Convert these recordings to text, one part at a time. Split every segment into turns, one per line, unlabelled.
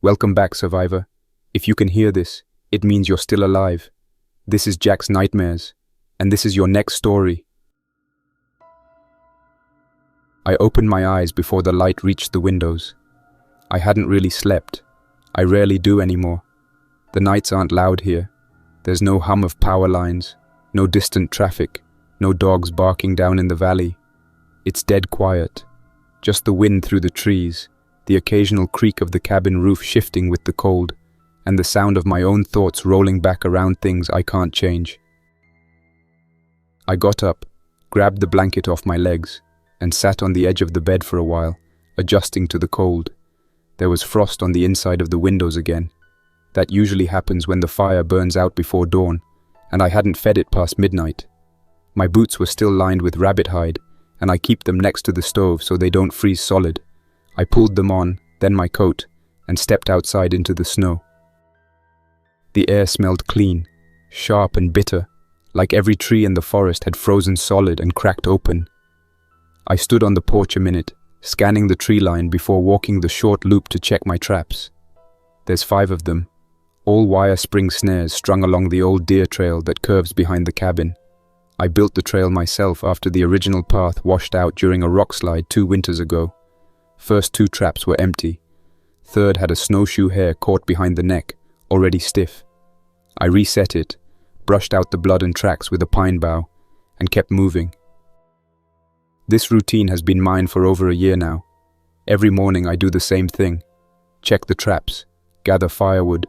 Welcome back, survivor. If you can hear this, it means you're still alive. This is Jack's Nightmares, and this is your next story. I opened my eyes before the light reached the windows. I hadn't really slept. I rarely do anymore. The nights aren't loud here. There's no hum of power lines, no distant traffic, no dogs barking down in the valley. It's dead quiet. Just the wind through the trees, the occasional creak of the cabin roof shifting with the cold, and the sound of my own thoughts rolling back around things I can't change. I got up, grabbed the blanket off my legs, and sat on the edge of the bed for a while, adjusting to the cold. There was frost on the inside of the windows again. That usually happens when the fire burns out before dawn, and I hadn't fed it past midnight. My boots were still lined with rabbit hide, and I keep them next to the stove so they don't freeze solid. I pulled them on, then my coat, and stepped outside into the snow. The air smelled clean, sharp and bitter, like every tree in the forest had frozen solid and cracked open. I stood on the porch a minute, scanning the tree line before walking the short loop to check my traps. There's 5 of them, all wire spring snares strung along the old deer trail that curves behind the cabin. I built the trail myself after the original path washed out during a rock slide 2 winters ago. First 2 traps were empty. Third had a snowshoe hair caught behind the neck, already stiff. I reset it, brushed out the blood and tracks with a pine bough, and kept moving. This routine has been mine for over a year now. Every morning I do the same thing. Check the traps, gather firewood,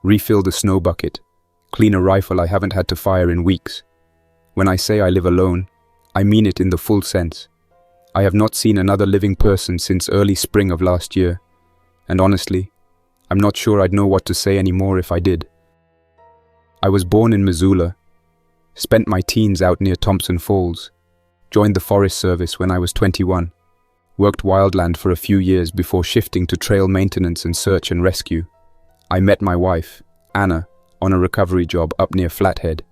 refill the snow bucket, clean a rifle I haven't had to fire in weeks. When I say I live alone, I mean it in the full sense. I have not seen another living person since early spring of last year, and honestly, I'm not sure I'd know what to say anymore if I did. I was born in Missoula, spent my teens out near Thompson Falls, joined the Forest Service when I was 21, worked wildland for a few years before shifting to trail maintenance and search and rescue. I met my wife, Anna, on a recovery job up near Flathead.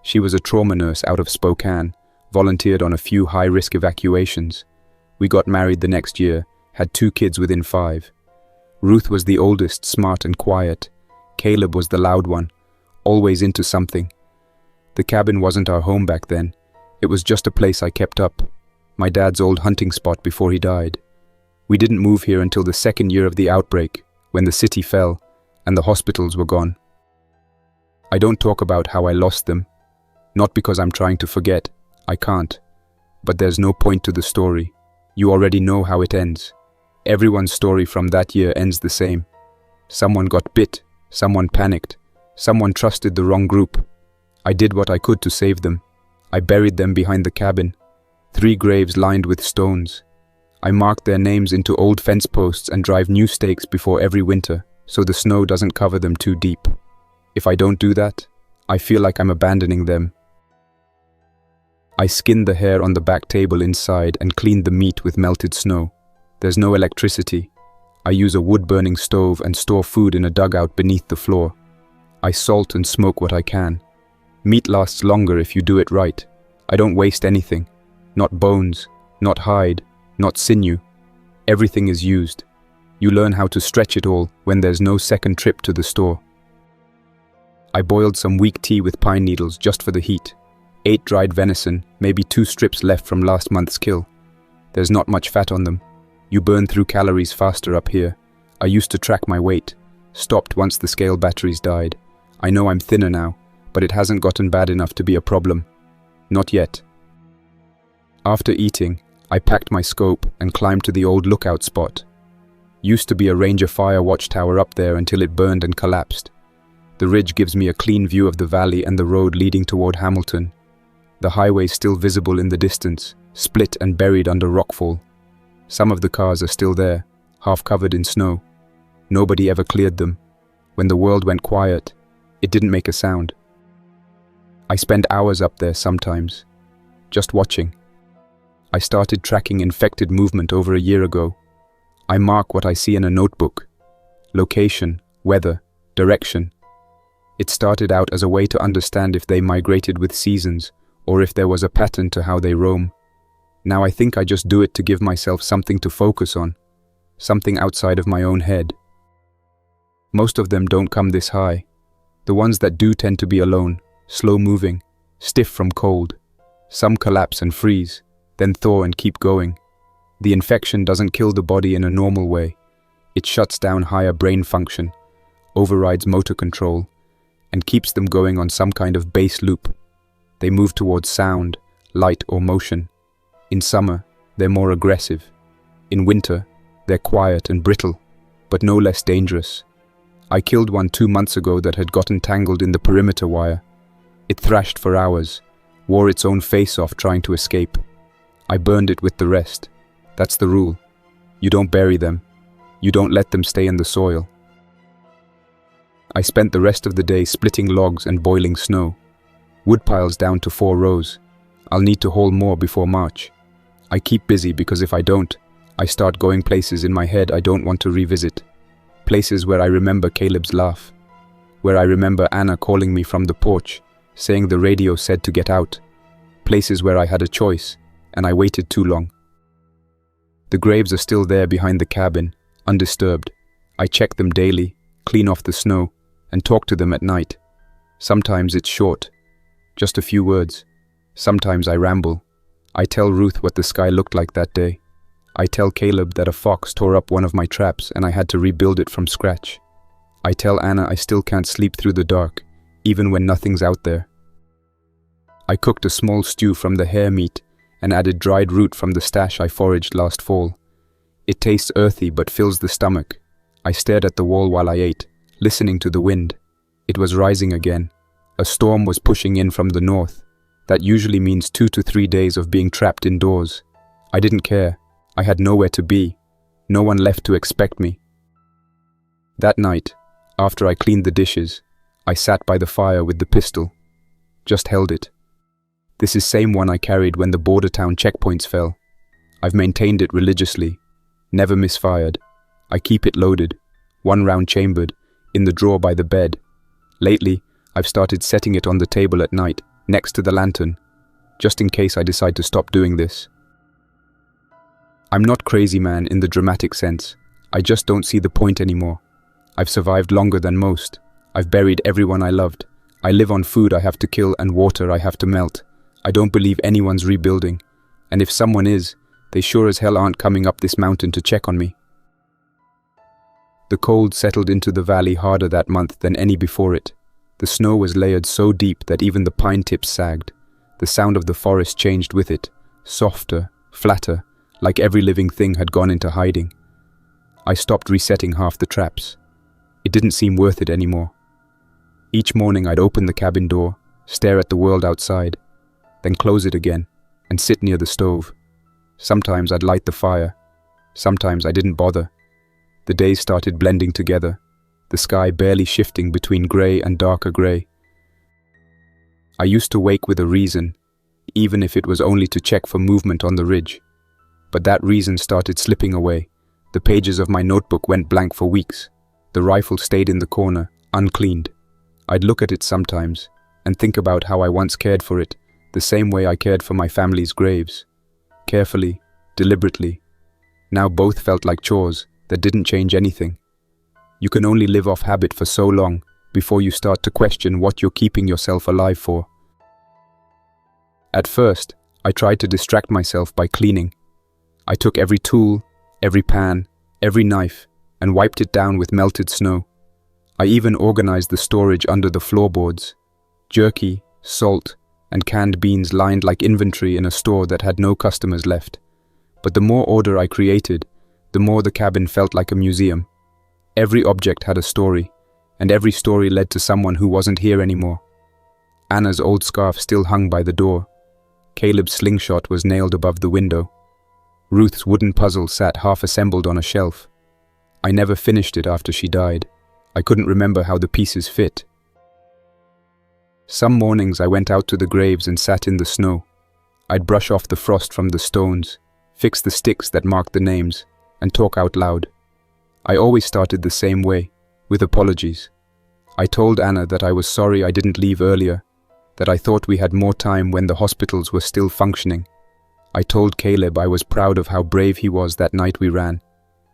She was a trauma nurse out of Spokane, volunteered on a few high-risk evacuations. We got married the next year, had 2 kids within 5. Ruth was the oldest, smart and quiet. Caleb was the loud one, always into something. The cabin wasn't our home back then. It was just a place I kept up, my dad's old hunting spot before he died. We didn't move here until the 2nd year of the outbreak, when the city fell and the hospitals were gone. I don't talk about how I lost them, not because I'm trying to forget, I can't. But there's no point to the story. You already know how it ends. Everyone's story from that year ends the same. Someone got bit, someone panicked, someone trusted the wrong group. I did what I could to save them. I buried them behind the cabin, 3 graves lined with stones. I marked their names into old fence posts and drive new stakes before every winter, so the snow doesn't cover them too deep. If I don't do that, I feel like I'm abandoning them. I skinned the hair on the back table inside and cleaned the meat with melted snow. There's no electricity. I use a wood-burning stove and store food in a dugout beneath the floor. I salt and smoke what I can. Meat lasts longer if you do it right. I don't waste anything. Not bones, not hide, not sinew. Everything is used. You learn how to stretch it all when there's no second trip to the store. I boiled some weak tea with pine needles just for the heat. 8 dried venison, maybe 2 strips left from last month's kill. There's not much fat on them. You burn through calories faster up here. I used to track my weight. Stopped once the scale batteries died. I know I'm thinner now, but it hasn't gotten bad enough to be a problem. Not yet. After eating, I packed my scope and climbed to the old lookout spot. Used to be a Ranger fire watchtower up there until it burned and collapsed. The ridge gives me a clean view of the valley and the road leading toward Hamilton. The highway's still visible in the distance, split and buried under rockfall. Some of the cars are still there, half covered in snow. Nobody ever cleared them. When the world went quiet, it didn't make a sound. I spend hours up there sometimes, just watching. I started tracking infected movement over a year ago. I mark what I see in a notebook. Location, weather, direction. It started out as a way to understand if they migrated with seasons, or if there was a pattern to how they roam. Now I think I just do it to give myself something to focus on, something outside of my own head. Most of them don't come this high. The ones that do tend to be alone, slow-moving, stiff from cold. Some collapse and freeze, then thaw and keep going. The infection doesn't kill the body in a normal way. It shuts down higher brain function, overrides motor control, and keeps them going on some kind of base loop. They move towards sound, light, or motion. In summer, they're more aggressive. In winter, they're quiet and brittle, but no less dangerous. I killed one 2 months ago that had gotten tangled in the perimeter wire. It thrashed for hours, wore its own face off trying to escape. I burned it with the rest. That's the rule. You don't bury them. You don't let them stay in the soil. I spent the rest of the day splitting logs and boiling snow. Wood piles down to 4 rows. I'll need to haul more before March. I keep busy because if I don't, I start going places in my head I don't want to revisit. Places where I remember Caleb's laugh. Where I remember Anna calling me from the porch, saying the radio said to get out. Places where I had a choice, and I waited too long. The graves are still there behind the cabin, undisturbed. I check them daily, clean off the snow, and talk to them at night. Sometimes it's short, just a few words. Sometimes I ramble. I tell Ruth what the sky looked like that day. I tell Caleb that a fox tore up one of my traps and I had to rebuild it from scratch. I tell Anna I still can't sleep through the dark, even when nothing's out there. I cooked a small stew from the hare meat and added dried root from the stash I foraged last fall. It tastes earthy but fills the stomach. I stared at the wall while I ate, listening to the wind. It was rising again. A storm was pushing in from the north. That usually means 2 to 3 days of being trapped indoors. I didn't care. I had nowhere to be. No one left to expect me. That night, after I cleaned the dishes, I sat by the fire with the pistol. Just held it. This is same one I carried when the border town checkpoints fell. I've maintained it religiously. Never misfired. I keep it loaded, 1 round chambered, in the drawer by the bed. Lately, I've started setting it on the table at night, next to the lantern, just in case I decide to stop doing this. I'm not crazy, man, in the dramatic sense. I just don't see the point anymore. I've survived longer than most. I've buried everyone I loved. I live on food I have to kill and water I have to melt. I don't believe anyone's rebuilding. And if someone is, they sure as hell aren't coming up this mountain to check on me. The cold settled into the valley harder that month than any before it. The snow was layered so deep that even the pine tips sagged. The sound of the forest changed with it, softer, flatter, like every living thing had gone into hiding. I stopped resetting half the traps. It didn't seem worth it anymore. Each morning I'd open the cabin door, stare at the world outside, then close it again, and sit near the stove. Sometimes I'd light the fire. Sometimes I didn't bother. The days started blending together, the sky barely shifting between grey and darker grey. I used to wake with a reason, even if it was only to check for movement on the ridge. But that reason started slipping away. The pages of my notebook went blank for weeks. The rifle stayed in the corner, uncleaned. I'd look at it sometimes, and think about how I once cared for it, the same way I cared for my family's graves. Carefully, deliberately. Now both felt like chores that didn't change anything. You can only live off habit for so long before you start to question what you're keeping yourself alive for. At first, I tried to distract myself by cleaning. I took every tool, every pan, every knife, and wiped it down with melted snow. I even organized the storage under the floorboards. Jerky, salt, and canned beans lined like inventory in a store that had no customers left. But the more order I created, the more the cabin felt like a museum. Every object had a story, and every story led to someone who wasn't here anymore. Anna's old scarf still hung by the door. Caleb's slingshot was nailed above the window. Ruth's wooden puzzle sat half-assembled on a shelf. I never finished it after she died. I couldn't remember how the pieces fit. Some mornings I went out to the graves and sat in the snow. I'd brush off the frost from the stones, fix the sticks that marked the names, and talk out loud. I always started the same way, with apologies. I told Anna that I was sorry I didn't leave earlier, that I thought we had more time when the hospitals were still functioning. I told Caleb I was proud of how brave he was that night we ran,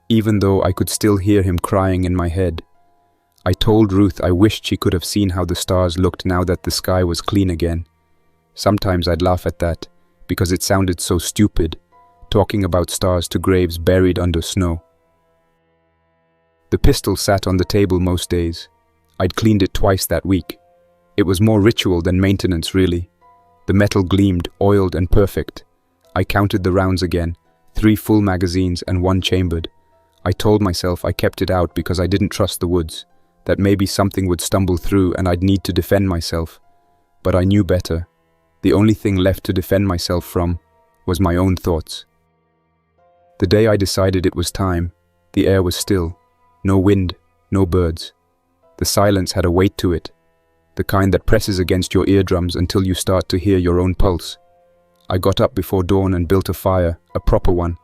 even though I could still hear him crying in my head. I told Ruth I wished she could have seen how the stars looked now that the sky was clean again. Sometimes I'd laugh at that, because it sounded so stupid, talking about stars to graves buried under snow. The pistol sat on the table most days. I'd cleaned it twice that week. It was more ritual than maintenance, really. The metal gleamed, oiled and perfect. I counted the rounds again, 3 full magazines and 1 chambered. I told myself I kept it out because I didn't trust the woods, that maybe something would stumble through and I'd need to defend myself. But I knew better. The only thing left to defend myself from was my own thoughts. The day I decided it was time, the air was still. No wind, no birds. The silence had a weight to it, the kind that presses against your eardrums until you start to hear your own pulse. I got up before dawn and built a fire, a proper one.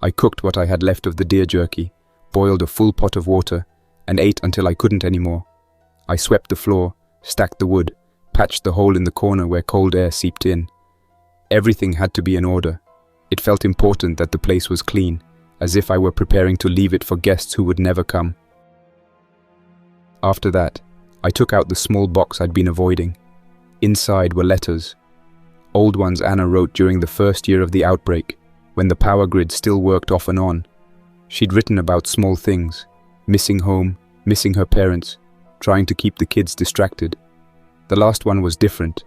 I cooked what I had left of the deer jerky, boiled a full pot of water, and ate until I couldn't anymore. I swept the floor, stacked the wood, patched the hole in the corner where cold air seeped in. Everything had to be in order. It felt important that the place was clean, as if I were preparing to leave it for guests who would never come. After that, I took out the small box I'd been avoiding. Inside were letters. Old ones Anna wrote during the first year of the outbreak, when the power grid still worked off and on. She'd written about small things, missing home, missing her parents, trying to keep the kids distracted. The last one was different.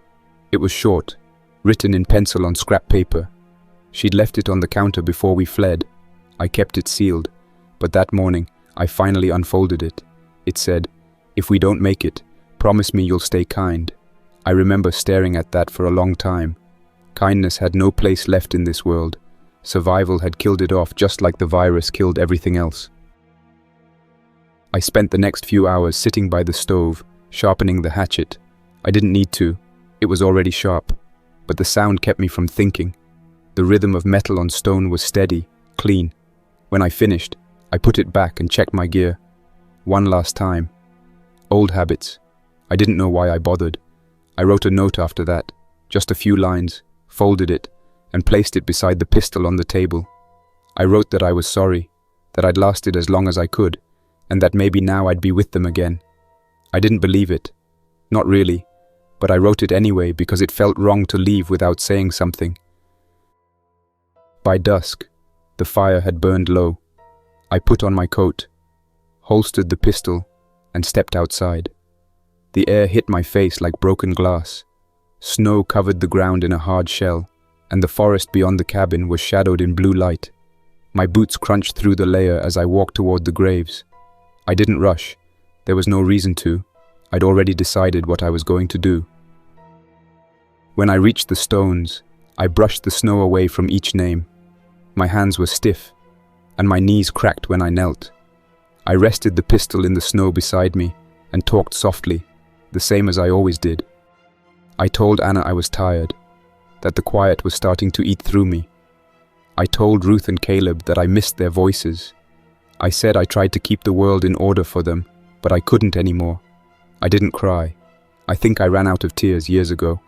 It was short, written in pencil on scrap paper. She'd left it on the counter before we fled. I kept it sealed, but that morning I finally unfolded it. It said, "If we don't make it, promise me you'll stay kind." I remember staring at that for a long time. Kindness had no place left in this world. Survival had killed it off just like the virus killed everything else. I spent the next few hours sitting by the stove, sharpening the hatchet. I didn't need to. It was already sharp. But the sound kept me from thinking. The rhythm of metal on stone was steady, clean. When I finished, I put it back and checked my gear. One last time. Old habits. I didn't know why I bothered. I wrote a note after that, just a few lines, folded it, and placed it beside the pistol on the table. I wrote that I was sorry, that I'd lasted as long as I could, and that maybe now I'd be with them again. I didn't believe it. Not really, but I wrote it anyway because it felt wrong to leave without saying something. By dusk, the fire had burned low. I put on my coat, holstered the pistol, and stepped outside. The air hit my face like broken glass. Snow covered the ground in a hard shell, and the forest beyond the cabin was shadowed in blue light. My boots crunched through the layer as I walked toward the graves. I didn't rush. There was no reason to. I'd already decided what I was going to do. When I reached the stones, I brushed the snow away from each name. My hands were stiff, and my knees cracked when I knelt. I rested the pistol in the snow beside me and talked softly, the same as I always did. I told Anna I was tired, that the quiet was starting to eat through me. I told Ruth and Caleb that I missed their voices. I said I tried to keep the world in order for them, but I couldn't anymore. I didn't cry. I think I ran out of tears years ago.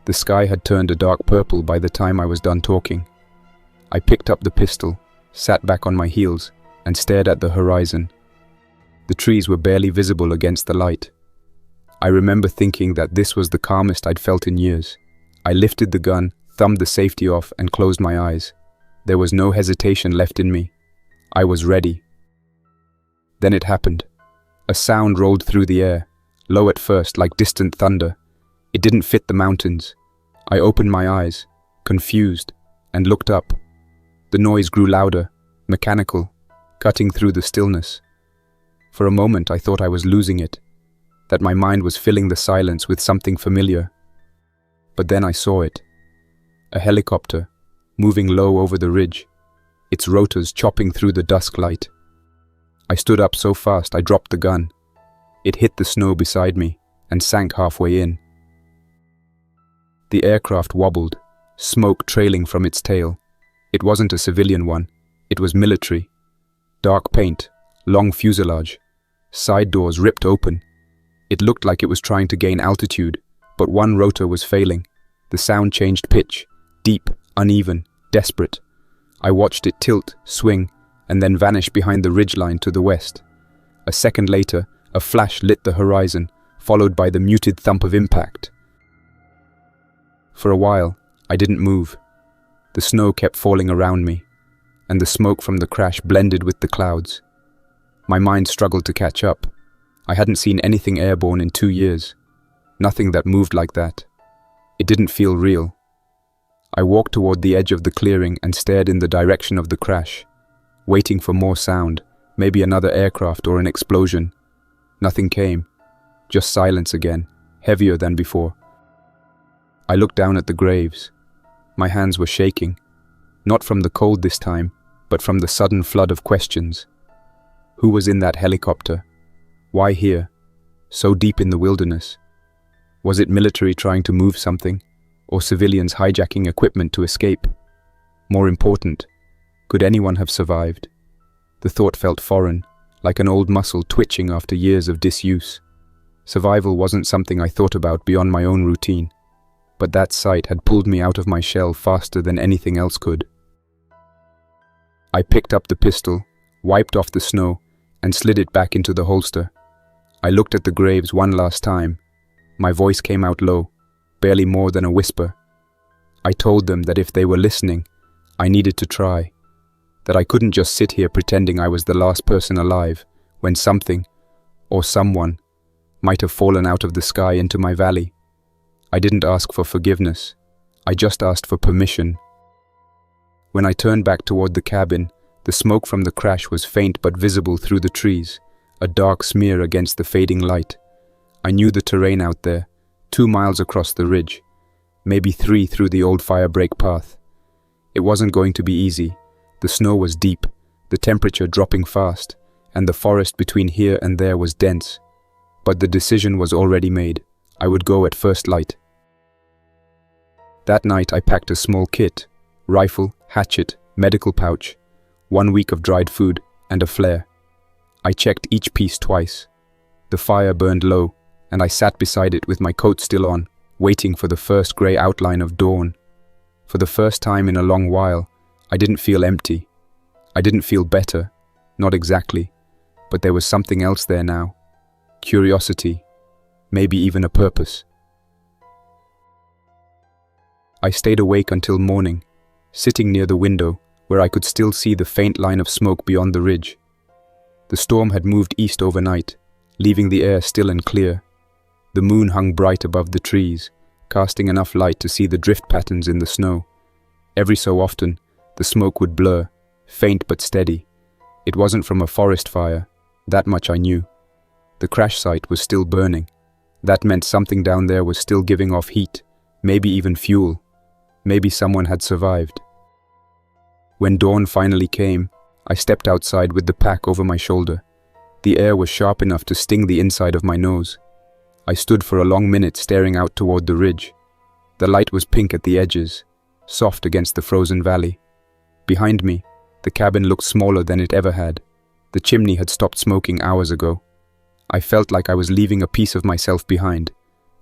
The sky had turned a dark purple by the time I was done talking. I picked up the pistol, sat back on my heels, and stared at the horizon. The trees were barely visible against the light. I remember thinking that this was the calmest I'd felt in years. I lifted the gun, thumbed the safety off, and closed my eyes. There was no hesitation left in me. I was ready. Then it happened. A sound rolled through the air, low at first, like distant thunder. It didn't fit the mountains. I opened my eyes, confused, and looked up. The noise grew louder, mechanical, cutting through the stillness. For a moment I thought I was losing it, that my mind was filling the silence with something familiar. But then I saw it. A helicopter, moving low over the ridge, its rotors chopping through the dusk light. I stood up so fast I dropped the gun. It hit the snow beside me and sank halfway in. The aircraft wobbled, smoke trailing from its tail. It wasn't a civilian one, it was military. Dark paint, long fuselage, side doors ripped open. It looked like it was trying to gain altitude, but one rotor was failing. The sound changed pitch, deep, uneven, desperate. I watched it tilt, swing, and then vanish behind the ridgeline to the west. A second later, a flash lit the horizon, followed by the muted thump of impact. For a while, I didn't move. The snow kept falling around me, and the smoke from the crash blended with the clouds. My mind struggled to catch up. I hadn't seen anything airborne in 2 years. Nothing that moved like that. It didn't feel real. I walked toward the edge of the clearing and stared in the direction of the crash, waiting for more sound, maybe another aircraft or an explosion. Nothing came. Just silence again, heavier than before. I looked down at the graves. My hands were shaking, not from the cold this time, but from the sudden flood of questions. Who was in that helicopter? Why here? So deep in the wilderness? Was it military trying to move something, or civilians hijacking equipment to escape? More important, could anyone have survived? The thought felt foreign, like an old muscle twitching after years of disuse. Survival wasn't something I thought about beyond my own routine, but that sight had pulled me out of my shell faster than anything else could. I picked up the pistol, wiped off the snow, and slid it back into the holster. I looked at the graves one last time. My voice came out low, barely more than a whisper. I told them that if they were listening, I needed to try. That I couldn't just sit here pretending I was the last person alive when something, or someone, might have fallen out of the sky into my valley. I didn't ask for forgiveness. I just asked for permission. When I turned back toward the cabin, the smoke from the crash was faint but visible through the trees, a dark smear against the fading light. I knew the terrain out there, 2 miles across the ridge, maybe 3 through the old firebreak path. It wasn't going to be easy. The snow was deep, the temperature dropping fast, and the forest between here and there was dense. But the decision was already made. I would go at first light. That night I packed a small kit, rifle, hatchet, medical pouch, 1 week of dried food, and a flare. I checked each piece twice. The fire burned low, and I sat beside it with my coat still on, waiting for the first grey outline of dawn. For the first time in a long while, I didn't feel empty. I didn't feel better, not exactly, but there was something else there now. Curiosity, maybe even a purpose. I stayed awake until morning, sitting near the window where I could still see the faint line of smoke beyond the ridge. The storm had moved east overnight, leaving the air still and clear. The moon hung bright above the trees, casting enough light to see the drift patterns in the snow. Every so often, the smoke would blur, faint but steady. It wasn't from a forest fire, that much I knew. The crash site was still burning. That meant something down there was still giving off heat, maybe even fuel. Maybe someone had survived. When dawn finally came, I stepped outside with the pack over my shoulder. The air was sharp enough to sting the inside of my nose. I stood for a long minute staring out toward the ridge. The light was pink at the edges, soft against the frozen valley. Behind me, the cabin looked smaller than it ever had. The chimney had stopped smoking hours ago. I felt like I was leaving a piece of myself behind,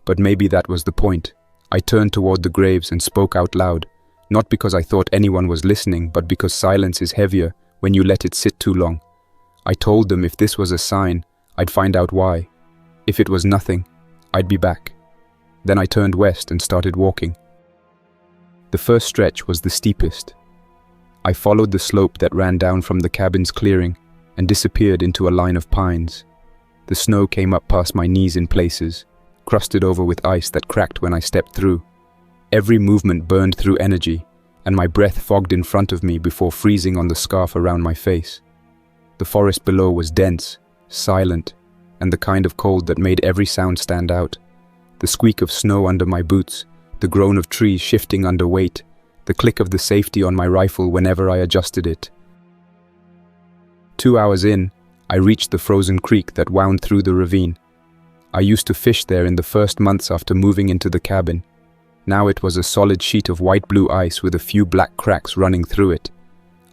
but maybe that was the point. I turned toward the graves and spoke out loud, not because I thought anyone was listening, but because silence is heavier when you let it sit too long. I told them if this was a sign, I'd find out why. If it was nothing, I'd be back. Then I turned west and started walking. The first stretch was the steepest. I followed the slope that ran down from the cabin's clearing and disappeared into a line of pines. The snow came up past my knees in places, crusted over with ice that cracked when I stepped through. Every movement burned through energy, and my breath fogged in front of me before freezing on the scarf around my face. The forest below was dense, silent, and the kind of cold that made every sound stand out. The squeak of snow under my boots, the groan of trees shifting under weight, the click of the safety on my rifle whenever I adjusted it. 2 hours in, I reached the frozen creek that wound through the ravine. I used to fish there in the first months after moving into the cabin. Now it was a solid sheet of white-blue ice with a few black cracks running through it.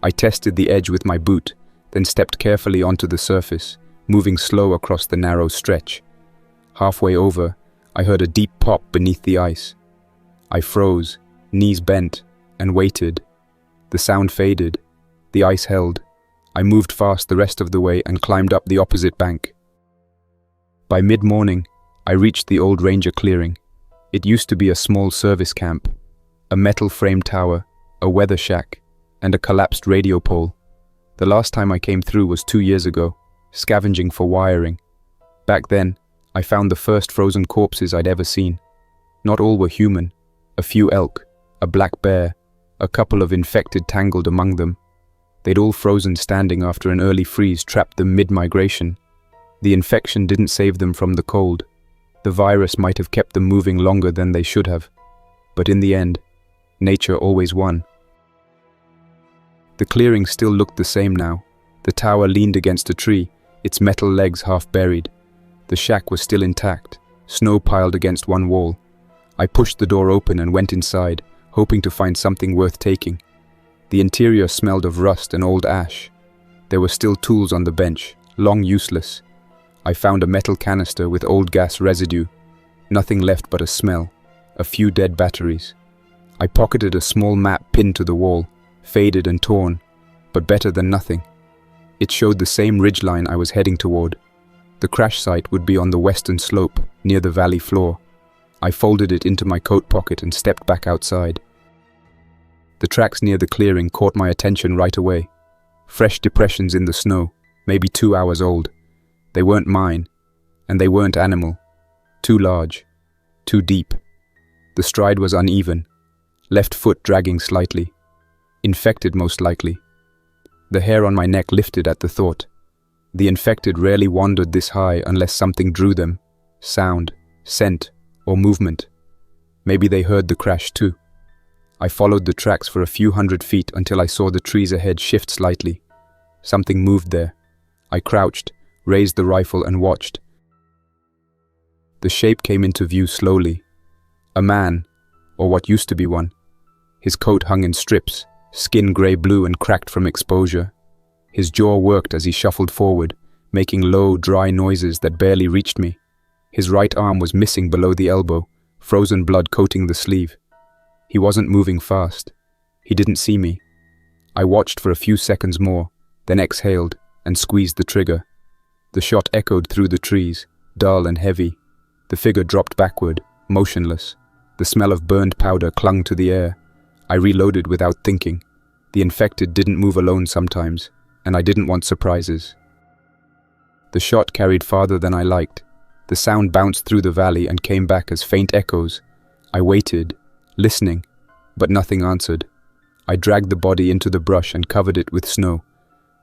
I tested the edge with my boot, then stepped carefully onto the surface, moving slow across the narrow stretch. Halfway over, I heard a deep pop beneath the ice. I froze, knees bent, and waited. The sound faded. The ice held. I moved fast the rest of the way and climbed up the opposite bank. By mid-morning, I reached the old ranger clearing. It used to be a small service camp, a metal frame tower, a weather shack, and a collapsed radio pole. The last time I came through was 2 years ago, scavenging for wiring. Back then, I found the first frozen corpses I'd ever seen. Not all were human. A few elk, a black bear, a couple of infected tangled among them. They'd all frozen standing after an early freeze trapped them mid-migration. The infection didn't save them from the cold. The virus might have kept them moving longer than they should have. But in the end, nature always won. The clearing still looked the same now. The tower leaned against a tree, its metal legs half buried. The shack was still intact, snow piled against one wall. I pushed the door open and went inside, hoping to find something worth taking. The interior smelled of rust and old ash. There were still tools on the bench, long useless. I found a metal canister with old gas residue. Nothing left but a smell, a few dead batteries. I pocketed a small map pinned to the wall, faded and torn, but better than nothing. It showed the same ridgeline I was heading toward. The crash site would be on the western slope, near the valley floor. I folded it into my coat pocket and stepped back outside. The tracks near the clearing caught my attention right away. Fresh depressions in the snow, maybe 2 hours old. They weren't mine, and they weren't animal. Too large, too deep. The stride was uneven, left foot dragging slightly. Infected most likely. The hair on my neck lifted at the thought. The infected rarely wandered this high unless something drew them. Sound, scent, or movement. Maybe they heard the crash too. I followed the tracks for a few hundred feet until I saw the trees ahead shift slightly. Something moved there. I crouched, raised the rifle and watched. The shape came into view slowly. A man, or what used to be one. His coat hung in strips, skin grey-blue and cracked from exposure. His jaw worked as he shuffled forward, making low, dry noises that barely reached me. His right arm was missing below the elbow, frozen blood coating the sleeve. He wasn't moving fast. He didn't see me. I watched for a few seconds more, then exhaled and squeezed the trigger. The shot echoed through the trees, dull and heavy. The figure dropped backward, motionless. The smell of burned powder clung to the air. I reloaded without thinking. The infected didn't move alone sometimes, and I didn't want surprises. The shot carried farther than I liked. The sound bounced through the valley and came back as faint echoes. I waited, listening, but nothing answered. I dragged the body into the brush and covered it with snow.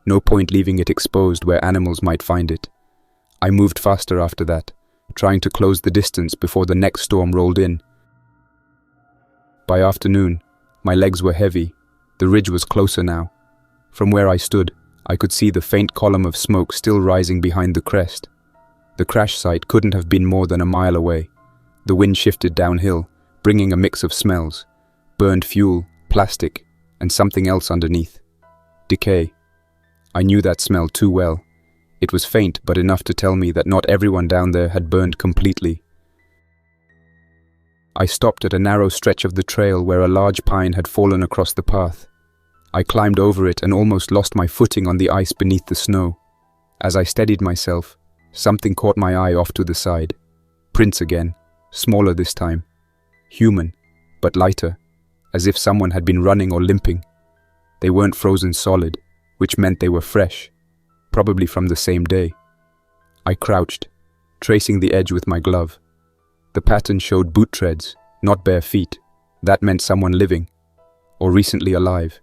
No point leaving it exposed where animals might find it. I moved faster after that, trying to close the distance before the next storm rolled in. By afternoon, my legs were heavy. The ridge was closer now. From where I stood, I could see the faint column of smoke still rising behind the crest. The crash site couldn't have been more than a mile away. The wind shifted downhill, bringing a mix of smells. Burned fuel, plastic, and something else underneath. Decay. I knew that smell too well. It was faint but enough to tell me that not everyone down there had burned completely. I stopped at a narrow stretch of the trail where a large pine had fallen across the path. I climbed over it and almost lost my footing on the ice beneath the snow. As I steadied myself, something caught my eye off to the side. Prints again, smaller this time. Human, but lighter, as if someone had been running or limping. They weren't frozen solid, which meant they were fresh, probably from the same day. I crouched, tracing the edge with my glove. The pattern showed boot treads, not bare feet. That meant someone living, or recently alive.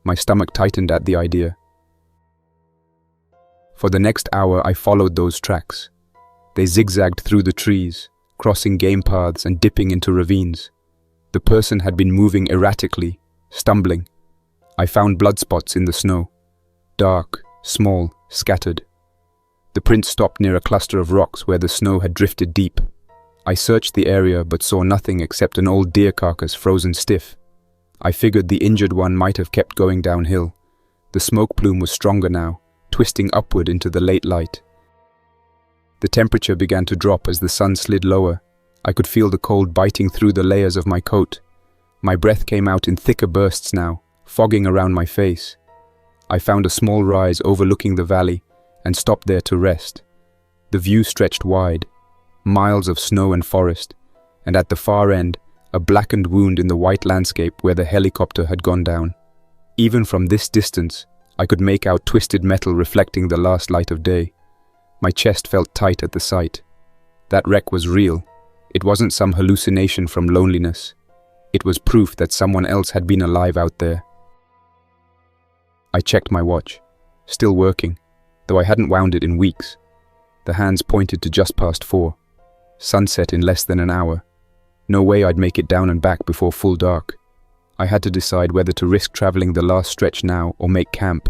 My stomach tightened at the idea. For the next hour I followed those tracks. They zigzagged through the trees, crossing game paths and dipping into ravines. The person had been moving erratically, stumbling. I found blood spots in the snow. Dark, small, scattered. The print stopped near a cluster of rocks where the snow had drifted deep. I searched the area but saw nothing except an old deer carcass frozen stiff. I figured the injured one might have kept going downhill. The smoke plume was stronger now, twisting upward into the late light. The temperature began to drop as the sun slid lower. I could feel the cold biting through the layers of my coat. My breath came out in thicker bursts now, fogging around my face. I found a small rise overlooking the valley and stopped there to rest. The view stretched wide, miles of snow and forest, and at the far end, a blackened wound in the white landscape where the helicopter had gone down. Even from this distance, I could make out twisted metal reflecting the last light of day. My chest felt tight at the sight. That wreck was real. It wasn't some hallucination from loneliness. It was proof that someone else had been alive out there. I checked my watch. Still working, though I hadn't wound it in weeks. The hands pointed to just past 4. Sunset in less than an hour. No way I'd make it down and back before full dark. I had to decide whether to risk traveling the last stretch now or make camp.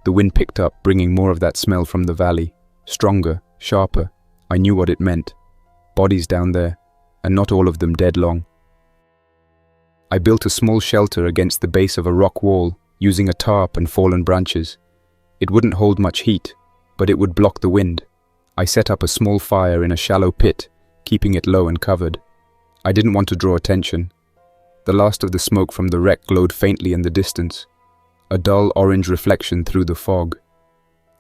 The wind picked up, bringing more of that smell from the valley. Stronger, sharper. I knew what it meant. Bodies down there, and not all of them dead long. I built a small shelter against the base of a rock wall, using a tarp and fallen branches. It wouldn't hold much heat, but it would block the wind. I set up a small fire in a shallow pit, keeping it low and covered. I didn't want to draw attention. The last of the smoke from the wreck glowed faintly in the distance, a dull orange reflection through the fog.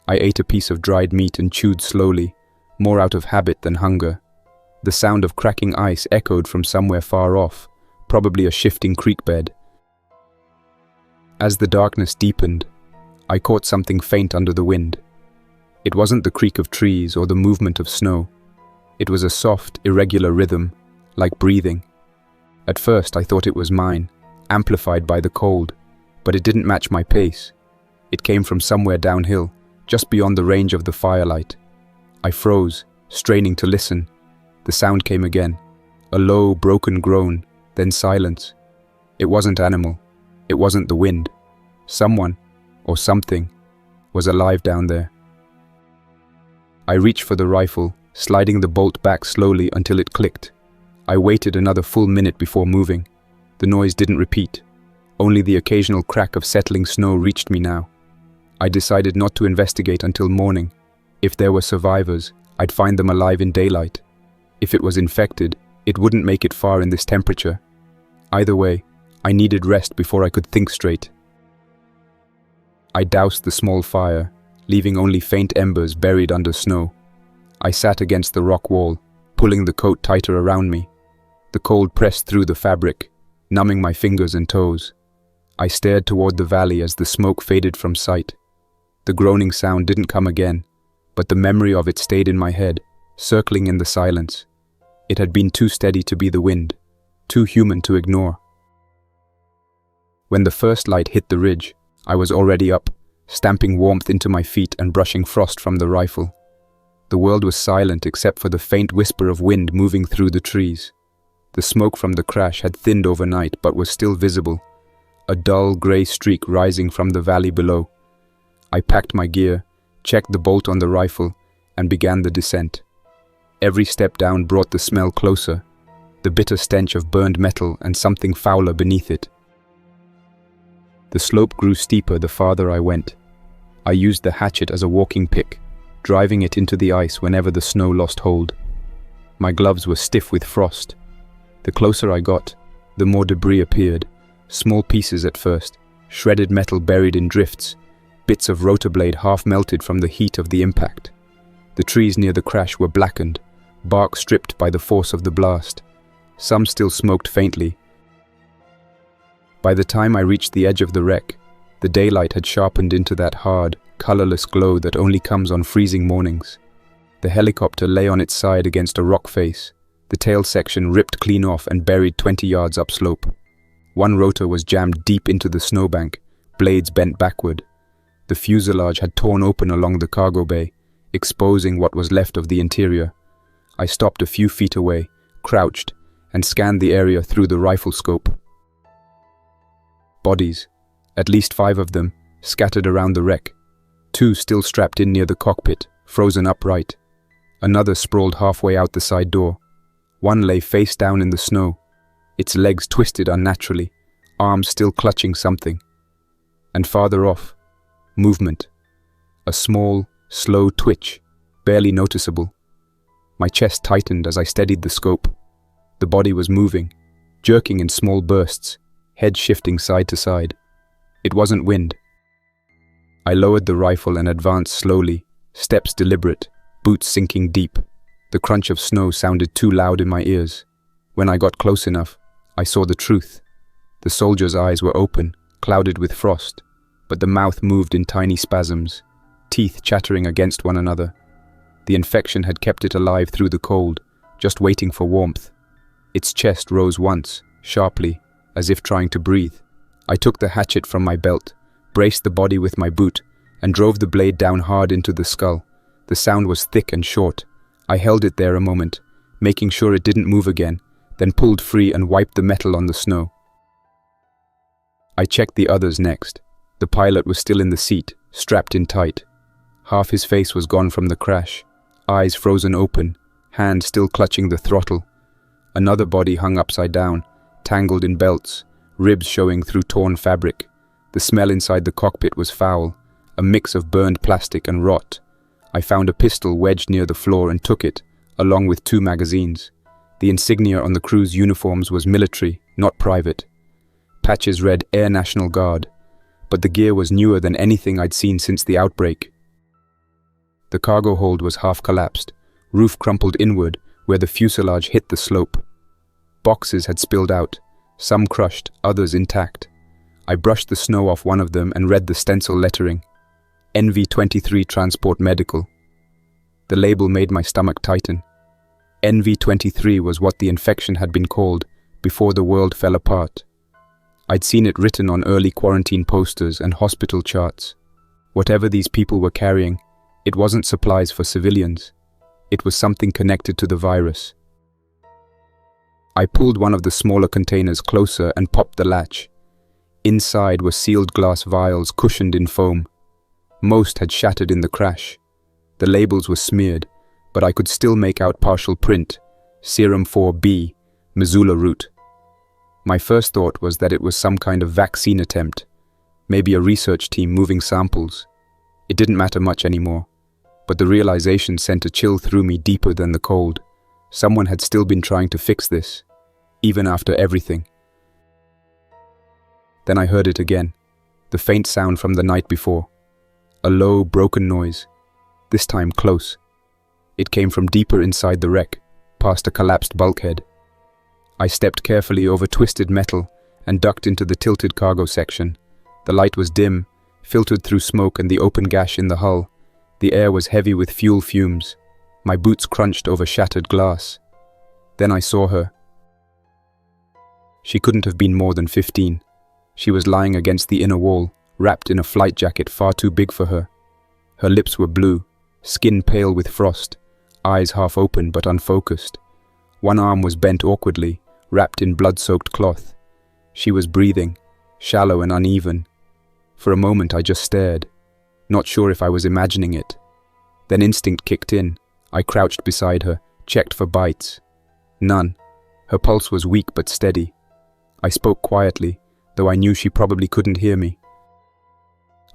I ate a piece of dried meat and chewed slowly, more out of habit than hunger. The sound of cracking ice echoed from somewhere far off, probably a shifting creek bed. As the darkness deepened, I caught something faint under the wind. It wasn't the creak of trees or the movement of snow. It was a soft, irregular rhythm, like breathing. At first I thought it was mine, amplified by the cold, but it didn't match my pace. It came from somewhere downhill, just beyond the range of the firelight. I froze, straining to listen. The sound came again, a low, broken groan, then silence. It wasn't animal. It wasn't the wind. Someone, or something, was alive down there. I reached for the rifle, sliding the bolt back slowly until it clicked. I waited another full minute before moving. The noise didn't repeat. Only the occasional crack of settling snow reached me now. I decided not to investigate until morning. If there were survivors, I'd find them alive in daylight. If it was infected, it wouldn't make it far in this temperature. Either way, I needed rest before I could think straight. I doused the small fire, leaving only faint embers buried under snow. I sat against the rock wall, pulling the coat tighter around me. The cold pressed through the fabric, numbing my fingers and toes. I stared toward the valley as the smoke faded from sight. The groaning sound didn't come again, but the memory of it stayed in my head, circling in the silence. It had been too steady to be the wind, too human to ignore. When the first light hit the ridge, I was already up, stamping warmth into my feet and brushing frost from the rifle. The world was silent except for the faint whisper of wind moving through the trees. The smoke from the crash had thinned overnight but was still visible, a dull grey streak rising from the valley below. I packed my gear, checked the bolt on the rifle, and began the descent. Every step down brought the smell closer, the bitter stench of burned metal and something fouler beneath it. The slope grew steeper the farther I went. I used the hatchet as a walking pick, driving it into the ice whenever the snow lost hold. My gloves were stiff with frost. The closer I got, the more debris appeared, small pieces at first, shredded metal buried in drifts, bits of rotor blade half melted from the heat of the impact. The trees near the crash were blackened, bark stripped by the force of the blast. Some still smoked faintly. By the time I reached the edge of the wreck, the daylight had sharpened into that hard, colorless glow that only comes on freezing mornings. The helicopter lay on its side against a rock face, the tail section ripped clean off and buried 20 yards upslope. One rotor was jammed deep into the snowbank, blades bent backward. The fuselage had torn open along the cargo bay, exposing what was left of the interior. I stopped a few feet away, crouched, and scanned the area through the rifle scope. Bodies, at least 5 of them, scattered around the wreck. 2 still strapped in near the cockpit, frozen upright. Another sprawled halfway out the side door. One lay face down in the snow, its legs twisted unnaturally, arms still clutching something. And farther off, movement. A small, slow twitch, barely noticeable. My chest tightened as I steadied the scope. The body was moving, jerking in small bursts, head shifting side to side. It wasn't wind. I lowered the rifle and advanced slowly, steps deliberate, boots sinking deep. The crunch of snow sounded too loud in my ears. When I got close enough, I saw the truth. The soldier's eyes were open, clouded with frost, but the mouth moved in tiny spasms, teeth chattering against one another. The infection had kept it alive through the cold, just waiting for warmth. Its chest rose once, sharply, as if trying to breathe. I took the hatchet from my belt, braced the body with my boot, and drove the blade down hard into the skull. The sound was thick and short. I held it there a moment, making sure it didn't move again, then pulled free and wiped the metal on the snow. I checked the others next. The pilot was still in the seat, strapped in tight. Half his face was gone from the crash, eyes frozen open, hand still clutching the throttle. Another body hung upside down, tangled in belts, ribs showing through torn fabric. The smell inside the cockpit was foul, a mix of burned plastic and rot. I found a pistol wedged near the floor and took it, along with 2 magazines. The insignia on the crew's uniforms was military, not private. Patches read Air National Guard, but the gear was newer than anything I'd seen since the outbreak. The cargo hold was half collapsed, roof crumpled inward where the fuselage hit the slope. Boxes had spilled out, some crushed, others intact. I brushed the snow off one of them and read the stencil lettering. NV-23 Transport Medical. The label made my stomach tighten. NV-23 was what the infection had been called before the world fell apart. I'd seen it written on early quarantine posters and hospital charts. Whatever these people were carrying, it wasn't supplies for civilians. It was something connected to the virus. I pulled one of the smaller containers closer and popped the latch. Inside were sealed glass vials cushioned in foam. Most had shattered in the crash. The labels were smeared, but I could still make out partial print, Serum 4B, Missoula route. My first thought was that it was some kind of vaccine attempt, maybe a research team moving samples. It didn't matter much anymore, but the realization sent a chill through me deeper than the cold. Someone had still been trying to fix this, even after everything. Then I heard it again, the faint sound from the night before. A low, broken noise, this time close. It came from deeper inside the wreck, past a collapsed bulkhead. I stepped carefully over twisted metal and ducked into the tilted cargo section. The light was dim, filtered through smoke and the open gash in the hull. The air was heavy with fuel fumes. My boots crunched over shattered glass. Then I saw her. She couldn't have been more than 15. She was lying against the inner wall, wrapped in a flight jacket far too big for her. Her lips were blue, skin pale with frost, eyes half open but unfocused. One arm was bent awkwardly, wrapped in blood-soaked cloth. She was breathing, shallow and uneven. For a moment I just stared, not sure if I was imagining it. Then instinct kicked in. I crouched beside her, checked for bites. None. Her pulse was weak but steady. I spoke quietly, though I knew she probably couldn't hear me.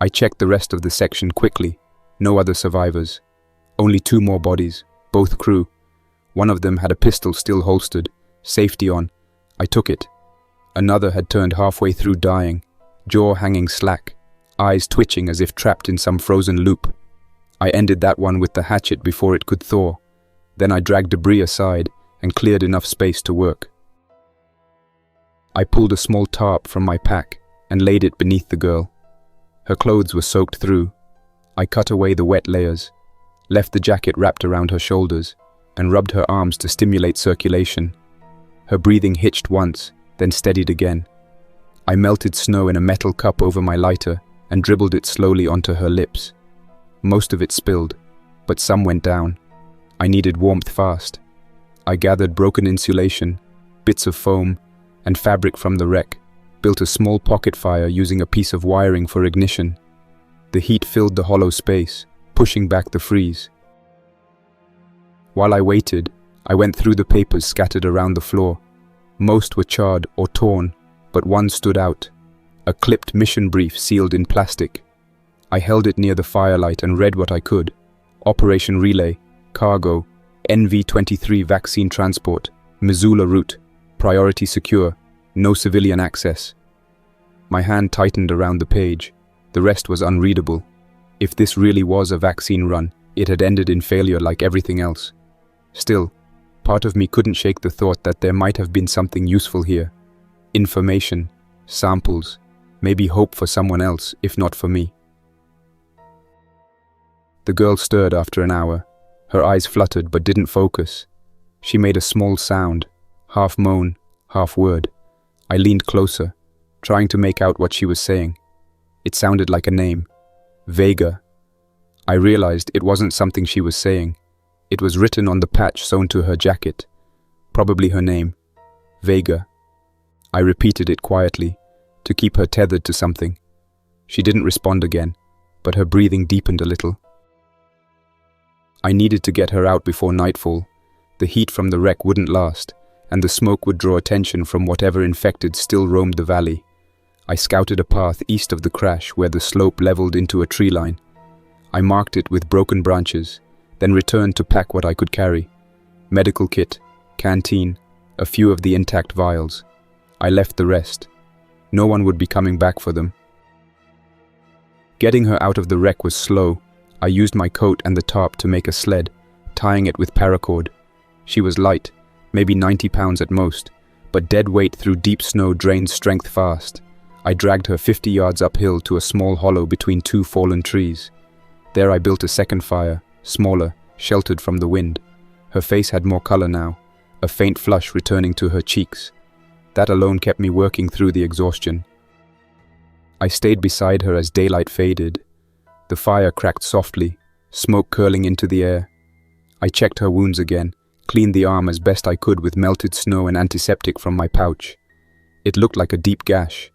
I checked the rest of the section quickly. No other survivors. Only 2 more bodies, both crew. One of them had a pistol still holstered, safety on. I took it. Another had turned halfway through dying, jaw hanging slack, eyes twitching as if trapped in some frozen loop. I ended that one with the hatchet before it could thaw. Then I dragged debris aside and cleared enough space to work. I pulled a small tarp from my pack and laid it beneath the girl. Her clothes were soaked through. I cut away the wet layers, left the jacket wrapped around her shoulders, and rubbed her arms to stimulate circulation. Her breathing hitched once, then steadied again. I melted snow in a metal cup over my lighter and dribbled it slowly onto her lips. Most of it spilled, but some went down. I needed warmth fast. I gathered broken insulation, bits of foam, and fabric from the wreck, built a small pocket fire using a piece of wiring for ignition. The heat filled the hollow space, pushing back the freeze. While I waited, I went through the papers scattered around the floor. Most were charred or torn, but one stood out, a clipped mission brief sealed in plastic. I held it near the firelight and read what I could. Operation Relay, Cargo, NV-23 Vaccine Transport, Missoula route, priority secure, no civilian access. My hand tightened around the page. The rest was unreadable, If this really was a vaccine run, it had ended in failure like everything else. Still, part of me couldn't shake the thought that there might have been something useful here. Information, samples, maybe hope for someone else, if not for me. The girl stirred after an hour. Her eyes fluttered but didn't focus. She made a small sound, half moan, half word. I leaned closer, trying to make out what she was saying. It sounded like a name. Vega. I realized it wasn't something she was saying. It was written on the patch sewn to her jacket. Probably her name. Vega. I repeated it quietly, to keep her tethered to something. She didn't respond again, but her breathing deepened a little. I needed to get her out before nightfall. The heat from the wreck wouldn't last, and the smoke would draw attention from whatever infected still roamed the valley. I scouted a path east of the crash where the slope leveled into a tree line. I marked it with broken branches, then returned to pack what I could carry. Medical kit, canteen, a few of the intact vials. I left the rest. No one would be coming back for them. Getting her out of the wreck was slow. I used my coat and the tarp to make a sled, tying it with paracord. She was light, maybe 90 pounds at most, but dead weight through deep snow drained strength fast. I dragged her 50 yards uphill to a small hollow between two fallen trees. There I built a second fire, smaller, sheltered from the wind. Her face had more color now, a faint flush returning to her cheeks. That alone kept me working through the exhaustion. I stayed beside her as daylight faded. The fire cracked softly, smoke curling into the air. I checked her wounds again, cleaned the arm as best I could with melted snow and antiseptic from my pouch. It looked like a deep gash,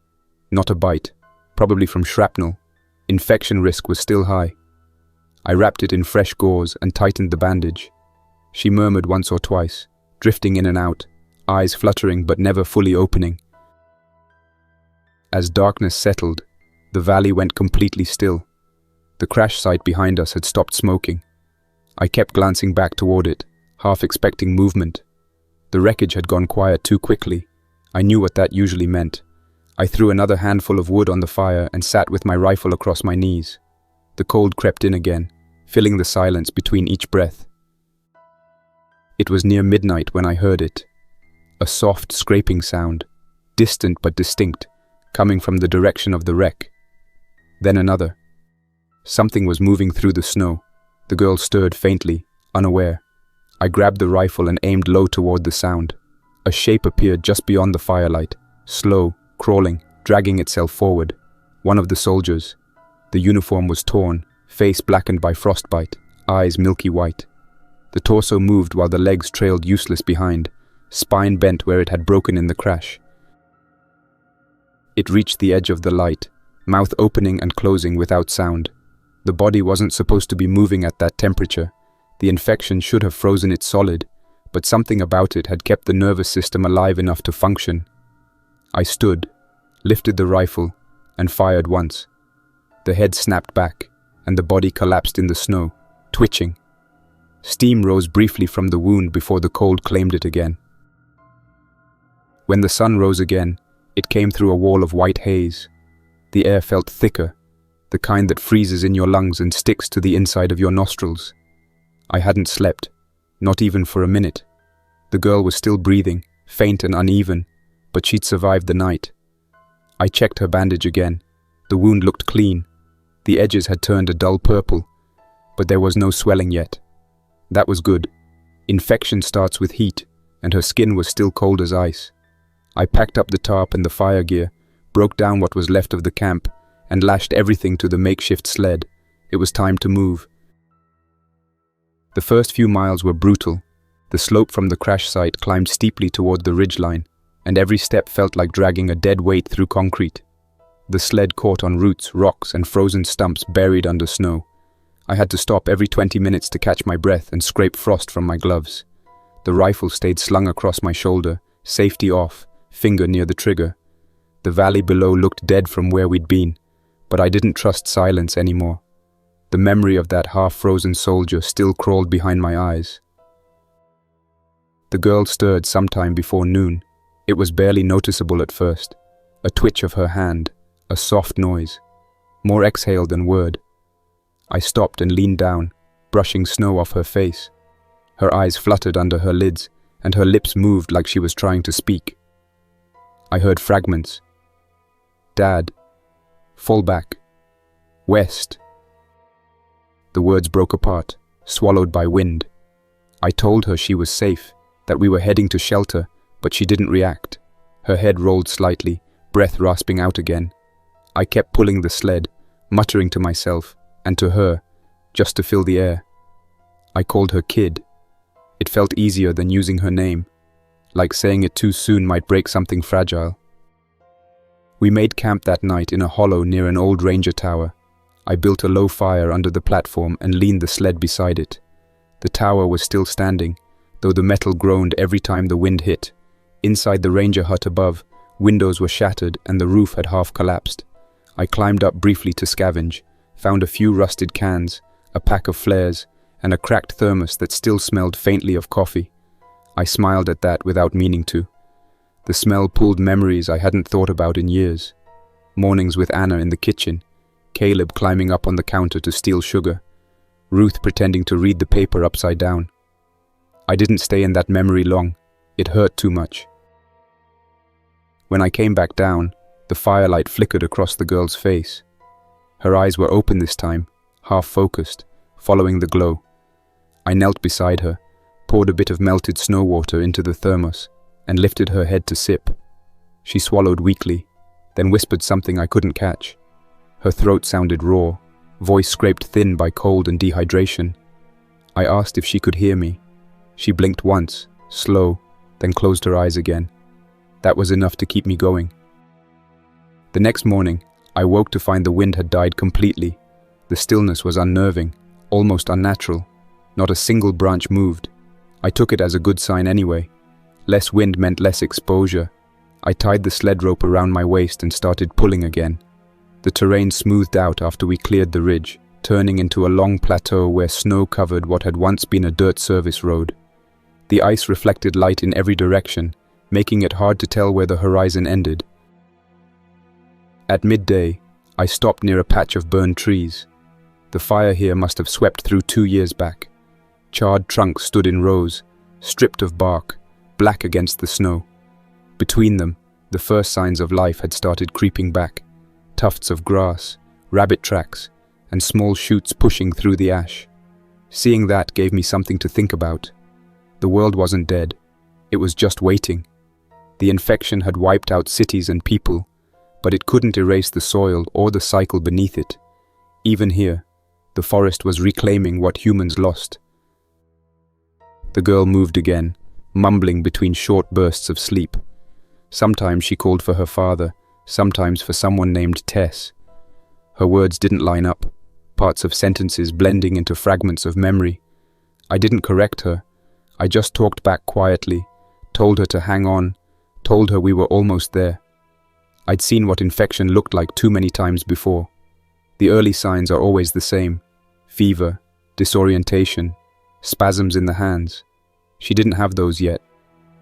not a bite, probably from shrapnel. Infection risk was still high. I wrapped it in fresh gauze and tightened the bandage. She murmured once or twice, drifting in and out, eyes fluttering but never fully opening. As darkness settled, the valley went completely still. The crash site behind us had stopped smoking. I kept glancing back toward it, half expecting movement. The wreckage had gone quiet too quickly. I knew what that usually meant. I threw another handful of wood on the fire and sat with my rifle across my knees. The cold crept in again, filling the silence between each breath. It was near midnight when I heard it. A soft scraping sound, distant but distinct, coming from the direction of the wreck. Then another. Something was moving through the snow. The girl stirred faintly, unaware. I grabbed the rifle and aimed low toward the sound. A shape appeared just beyond the firelight, slow, crawling, dragging itself forward. One of the soldiers. The uniform was torn, face blackened by frostbite, eyes milky white. The torso moved while the legs trailed useless behind, spine bent where it had broken in the crash. It reached the edge of the light, mouth opening and closing without sound. The body wasn't supposed to be moving at that temperature. The infection should have frozen it solid, but something about it had kept the nervous system alive enough to function. I stood, lifted the rifle, and fired once. The head snapped back, and the body collapsed in the snow, twitching. Steam rose briefly from the wound before the cold claimed it again. When the sun rose again, it came through a wall of white haze. The air felt thicker, the kind that freezes in your lungs and sticks to the inside of your nostrils. I hadn't slept, not even for a minute. The girl was still breathing, faint and uneven, but she'd survived the night. I checked her bandage again. The wound looked clean. The edges had turned a dull purple, but there was no swelling yet. That was good. Infection starts with heat, and her skin was still cold as ice. I packed up the tarp and the fire gear, broke down what was left of the camp, and lashed everything to the makeshift sled. It was time to move. The first few miles were brutal. The slope from the crash site climbed steeply toward the ridgeline, and every step felt like dragging a dead weight through concrete. The sled caught on roots, rocks, and frozen stumps buried under snow. I had to stop every 20 minutes to catch my breath and scrape frost from my gloves. The rifle stayed slung across my shoulder, safety off, finger near the trigger. The valley below looked dead from where we'd been, but I didn't trust silence anymore. The memory of that half-frozen soldier still crawled behind my eyes. The girl stirred sometime before noon. It was barely noticeable at first. A twitch of her hand, a soft noise. More exhale than word. I stopped and leaned down, brushing snow off her face. Her eyes fluttered under her lids, and her lips moved like she was trying to speak. I heard fragments. Dad. Fall back. West. The words broke apart, swallowed by wind. I told her she was safe, that we were heading to shelter, but she didn't react. Her head rolled slightly, breath rasping out again. I kept pulling the sled, muttering to myself, and to her, just to fill the air. I called her Kid. It felt easier than using her name, like saying it too soon might break something fragile. We made camp that night in a hollow near an old ranger tower. I built a low fire under the platform and leaned the sled beside it. The tower was still standing, though the metal groaned every time the wind hit. Inside the ranger hut above, windows were shattered and the roof had half collapsed. I climbed up briefly to scavenge, found a few rusted cans, a pack of flares, and a cracked thermos that still smelled faintly of coffee. I smiled at that without meaning to. The smell pulled memories I hadn't thought about in years. Mornings with Anna in the kitchen, Caleb climbing up on the counter to steal sugar, Ruth pretending to read the paper upside down. I didn't stay in that memory long. It hurt too much. When I came back down, the firelight flickered across the girl's face. Her eyes were open this time, half-focused, following the glow. I knelt beside her, poured a bit of melted snow water into the thermos, and lifted her head to sip. She swallowed weakly, then whispered something I couldn't catch. Her throat sounded raw, voice scraped thin by cold and dehydration. I asked if she could hear me. She blinked once, slow, then closed her eyes again. That was enough to keep me going. The next morning, I woke to find the wind had died completely. The stillness was unnerving, almost unnatural. Not a single branch moved. I took it as a good sign anyway. Less wind meant less exposure. I tied the sled rope around my waist and started pulling again. The terrain smoothed out after we cleared the ridge, turning into a long plateau where snow covered what had once been a dirt service road. The ice reflected light in every direction, making it hard to tell where the horizon ended. At midday, I stopped near a patch of burned trees. The fire here must have swept through 2 years back. Charred trunks stood in rows, stripped of bark, black against the snow. Between them, the first signs of life had started creeping back. Tufts of grass, rabbit tracks, and small shoots pushing through the ash. Seeing that gave me something to think about. The world wasn't dead. It was just waiting. The infection had wiped out cities and people, but it couldn't erase the soil or the cycle beneath it. Even here, the forest was reclaiming what humans lost. The girl moved again, mumbling between short bursts of sleep. Sometimes she called for her father, sometimes for someone named Tess. Her words didn't line up, parts of sentences blending into fragments of memory. I didn't correct her. I just talked back quietly, told her to hang on, told her we were almost there. I'd seen what infection looked like too many times before. The early signs are always the same: fever, disorientation, spasms in the hands. She didn't have those yet.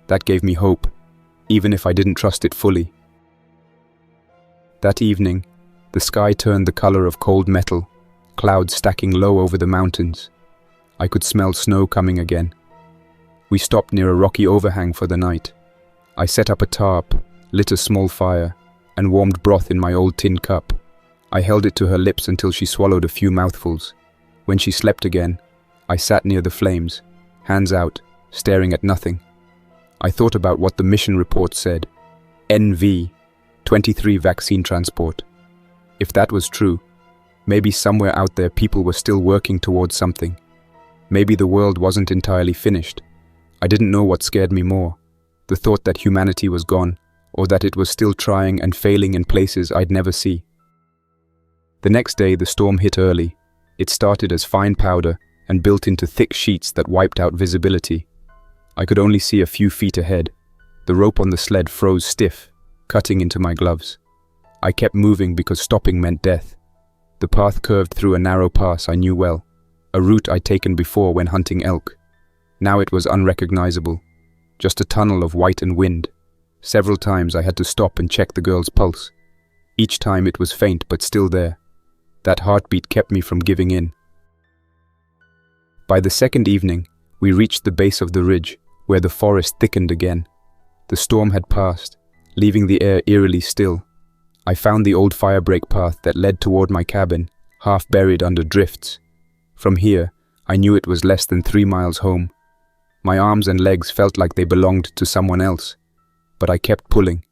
That gave me hope, even if I didn't trust it fully. That evening, the sky turned the color of cold metal, clouds stacking low over the mountains. I could smell snow coming again. We stopped near a rocky overhang for the night. I set up a tarp, lit a small fire, and warmed broth in my old tin cup. I held it to her lips until she swallowed a few mouthfuls. When she slept again, I sat near the flames, hands out, staring at nothing. I thought about what the mission report said. NV, 23 vaccine transport. If that was true, maybe somewhere out there people were still working towards something. Maybe the world wasn't entirely finished. I didn't know what scared me more, the thought that humanity was gone, or that it was still trying and failing in places I'd never see. The next day the storm hit early. It started as fine powder and built into thick sheets that wiped out visibility. I could only see a few feet ahead. The rope on the sled froze stiff, cutting into my gloves. I kept moving because stopping meant death. The path curved through a narrow pass I knew well, a route I'd taken before when hunting elk. Now it was unrecognizable, just a tunnel of white and wind. Several times I had to stop and check the girl's pulse. Each time it was faint but still there. That heartbeat kept me from giving in. By the second evening, we reached the base of the ridge, where the forest thickened again. The storm had passed, leaving the air eerily still. I found the old firebreak path that led toward my cabin, half buried under drifts. From here, I knew it was less than 3 miles home. My arms and legs felt like they belonged to someone else, but I kept pulling.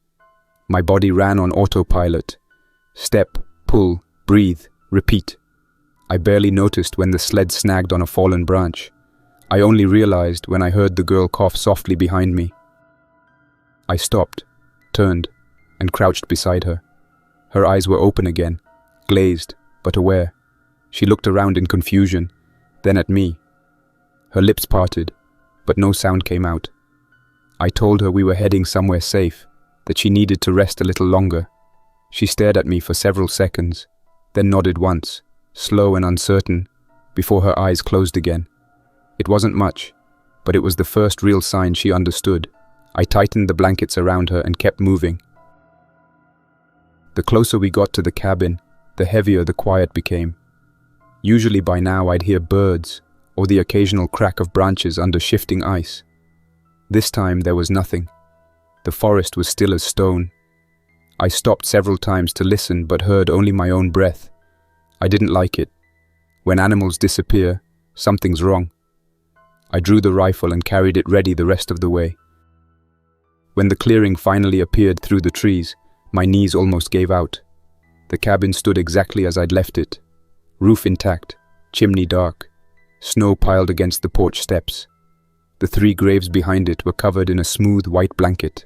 My body ran on autopilot. Step, pull, breathe, repeat. I barely noticed when the sled snagged on a fallen branch. I only realized when I heard the girl cough softly behind me. I stopped, turned, and crouched beside her. Her eyes were open again, glazed, but aware. She looked around in confusion, then at me. Her lips parted, but no sound came out. I told her we were heading somewhere safe, that she needed to rest a little longer. She stared at me for several seconds, then nodded once, slow and uncertain, before her eyes closed again. It wasn't much, but it was the first real sign she understood. I tightened the blankets around her and kept moving. The closer we got to the cabin, the heavier the quiet became. Usually by now I'd hear birds, or the occasional crack of branches under shifting ice. This time there was nothing. The forest was still as stone. I stopped several times to listen but heard only my own breath. I didn't like it. When animals disappear, something's wrong. I drew the rifle and carried it ready the rest of the way. When the clearing finally appeared through the trees, my knees almost gave out. The cabin stood exactly as I'd left it. Roof intact, chimney dark, snow piled against the porch steps. The 3 graves behind it were covered in a smooth white blanket.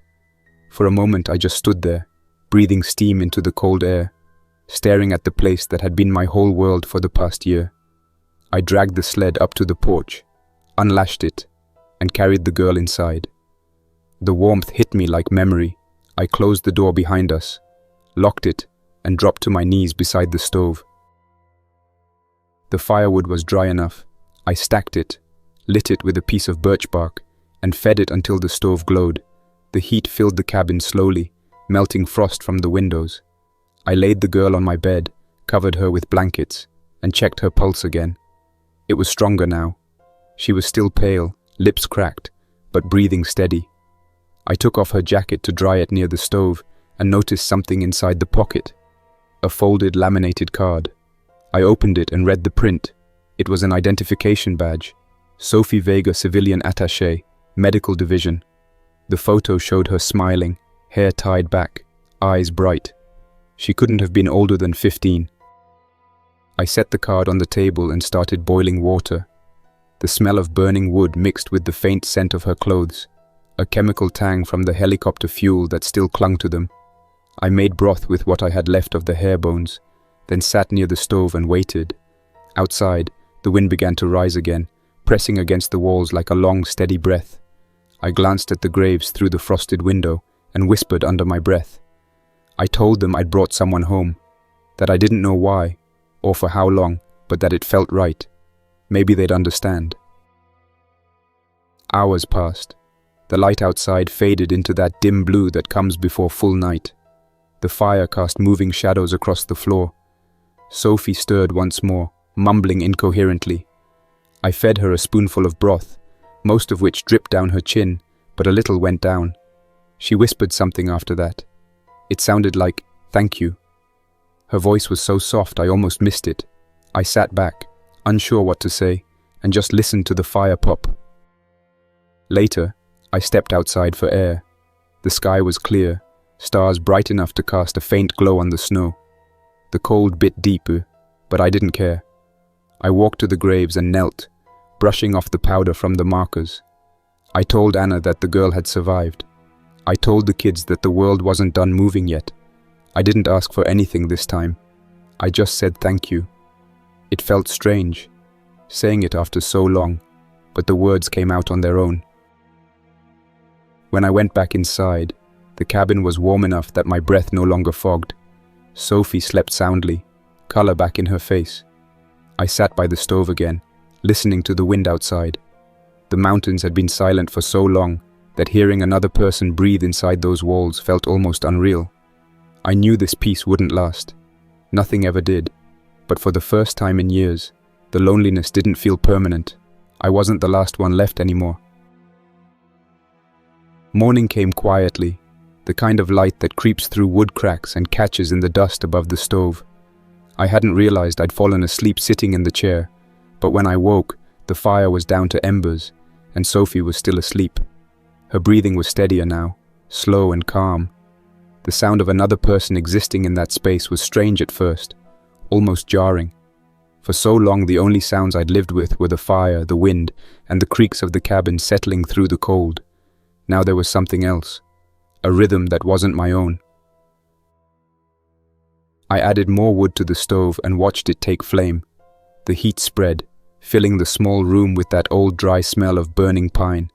For a moment I just stood there, breathing steam into the cold air, staring at the place that had been my whole world for the past year. I dragged the sled up to the porch, unlashed it, and carried the girl inside. The warmth hit me like memory. I closed the door behind us, locked it, and dropped to my knees beside the stove. The firewood was dry enough. I stacked it, lit it with a piece of birch bark, and fed it until the stove glowed. The heat filled the cabin slowly, melting frost from the windows. I laid the girl on my bed, covered her with blankets, and checked her pulse again. It was stronger now. She was still pale, lips cracked, but breathing steady. I took off her jacket to dry it near the stove and noticed something inside the pocket. A folded laminated card. I opened it and read the print. It was an identification badge. Sophie Vega, Civilian Attaché, Medical Division. The photo showed her smiling, hair tied back, eyes bright. She couldn't have been older than 15. I set the card on the table and started boiling water. The smell of burning wood mixed with the faint scent of her clothes, a chemical tang from the helicopter fuel that still clung to them. I made broth with what I had left of the hair bones, then sat near the stove and waited. Outside, the wind began to rise again, pressing against the walls like a long, steady breath. I glanced at the graves through the frosted window and whispered under my breath. I told them I'd brought someone home, that I didn't know why, or for how long, but that it felt right. Maybe they'd understand. Hours passed. The light outside faded into that dim blue that comes before full night. The fire cast moving shadows across the floor. Sophie stirred once more, mumbling incoherently. I fed her a spoonful of broth, most of which dripped down her chin, but a little went down. She whispered something after that. It sounded like, "Thank you." Her voice was so soft I almost missed it. I sat back, unsure what to say, and just listened to the fire pop. Later, I stepped outside for air. The sky was clear, stars bright enough to cast a faint glow on the snow. The cold bit deeper, but I didn't care. I walked to the graves and knelt, brushing off the powder from the markers. I told Anna that the girl had survived. I told the kids that the world wasn't done moving yet. I didn't ask for anything this time. I just said thank you. It felt strange, saying it after so long, but the words came out on their own. When I went back inside, the cabin was warm enough that my breath no longer fogged. Sophie slept soundly, color back in her face. I sat by the stove again, listening to the wind outside. The mountains had been silent for so long that hearing another person breathe inside those walls felt almost unreal. I knew this peace wouldn't last. Nothing ever did. but for the first time in years, the loneliness didn't feel permanent. I wasn't the last one left anymore. Morning came quietly, the kind of light that creeps through wood cracks and catches in the dust above the stove. I hadn't realized I'd fallen asleep sitting in the chair, but when I woke, the fire was down to embers, and Sophie was still asleep. Her breathing was steadier now, slow and calm. The sound of another person existing in that space was strange at first, almost jarring. For so long, the only sounds I'd lived with were the fire, the wind, and the creaks of the cabin settling through the cold. Now there was something else, a rhythm that wasn't my own. I added more wood to the stove and watched it take flame. The heat spread, filling the small room with that old dry smell of burning pine.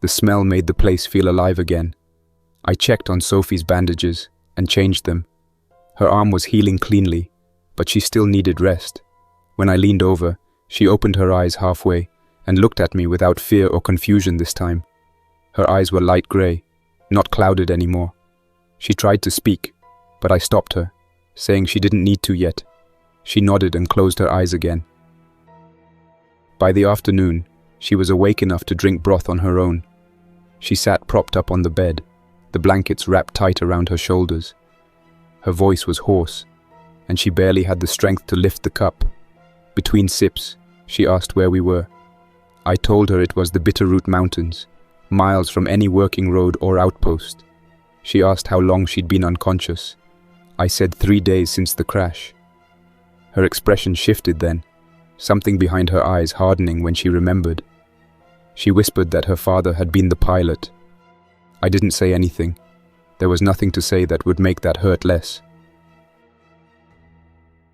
The smell made the place feel alive again. I checked on Sophie's bandages and changed them. Her arm was healing cleanly, but she still needed rest. When I leaned over, she opened her eyes halfway and looked at me without fear or confusion this time. Her eyes were light grey, not clouded anymore. She tried to speak, but I stopped her, saying she didn't need to yet. She nodded and closed her eyes again. By the afternoon, she was awake enough to drink broth on her own. She sat propped up on the bed, the blankets wrapped tight around her shoulders. Her voice was hoarse, and she barely had the strength to lift the cup. Between sips, she asked where we were. I told her it was the Bitterroot Mountains, miles from any working road or outpost. She asked how long she'd been unconscious. I said 3 days since the crash. Her expression shifted then, something behind her eyes hardening when she remembered. She whispered that her father had been the pilot. I didn't say anything. There was nothing to say that would make that hurt less.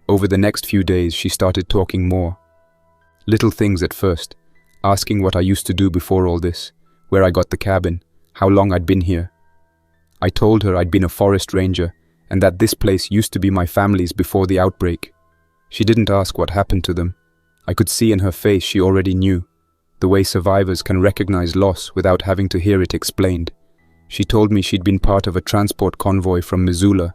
Over the next few days, she started talking more. Little things at first, asking what I used to do before all this, where I got the cabin, how long I'd been here. I told her I'd been a forest ranger and that this place used to be my family's before the outbreak. She didn't ask what happened to them. I could see in her face she already knew, the way survivors can recognize loss without having to hear it explained. She told me she'd been part of a transport convoy from Missoula.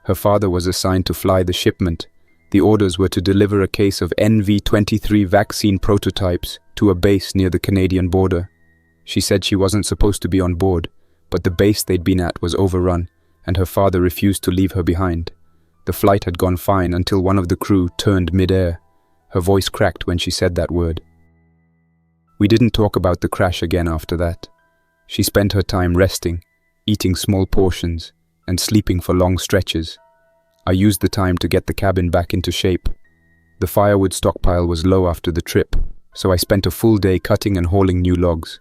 Her father was assigned to fly the shipment. The orders were to deliver a case of NV-23 vaccine prototypes to a base near the Canadian border. She said she wasn't supposed to be on board, but the base they'd been at was overrun, and her father refused to leave her behind. The flight had gone fine until one of the crew turned mid-air. Her voice cracked when she said that word. We didn't talk about the crash again after that. She spent her time resting, eating small portions, and sleeping for long stretches. I used the time to get the cabin back into shape. The firewood stockpile was low after the trip, so I spent a full day cutting and hauling new logs.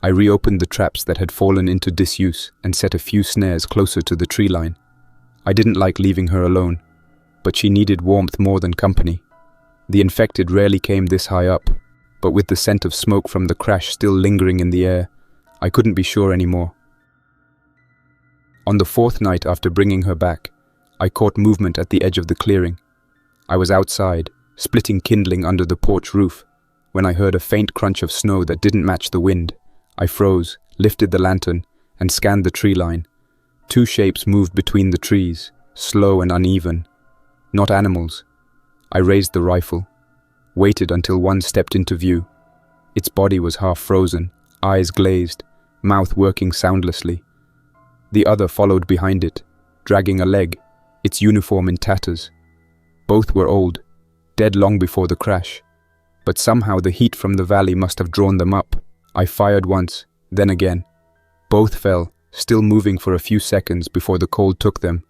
I reopened the traps that had fallen into disuse and set a few snares closer to the tree line. I didn't like leaving her alone, but she needed warmth more than company. The infected rarely came this high up, but with the scent of smoke from the crash still lingering in the air, I couldn't be sure anymore. On the fourth night after bringing her back, I caught movement at the edge of the clearing. I was outside, splitting kindling under the porch roof, when I heard a faint crunch of snow that didn't match the wind. I froze, lifted the lantern, and scanned the tree line. 2 shapes moved between the trees, slow and uneven. Not animals. I raised the rifle, waited until one stepped into view. Its body was half frozen, eyes glazed, mouth working soundlessly. The other followed behind it, dragging a leg, its uniform in tatters. Both were old, dead long before the crash, but somehow the heat from the valley must have drawn them up. I fired once, then again. Both fell, still moving for a few seconds before the cold took them.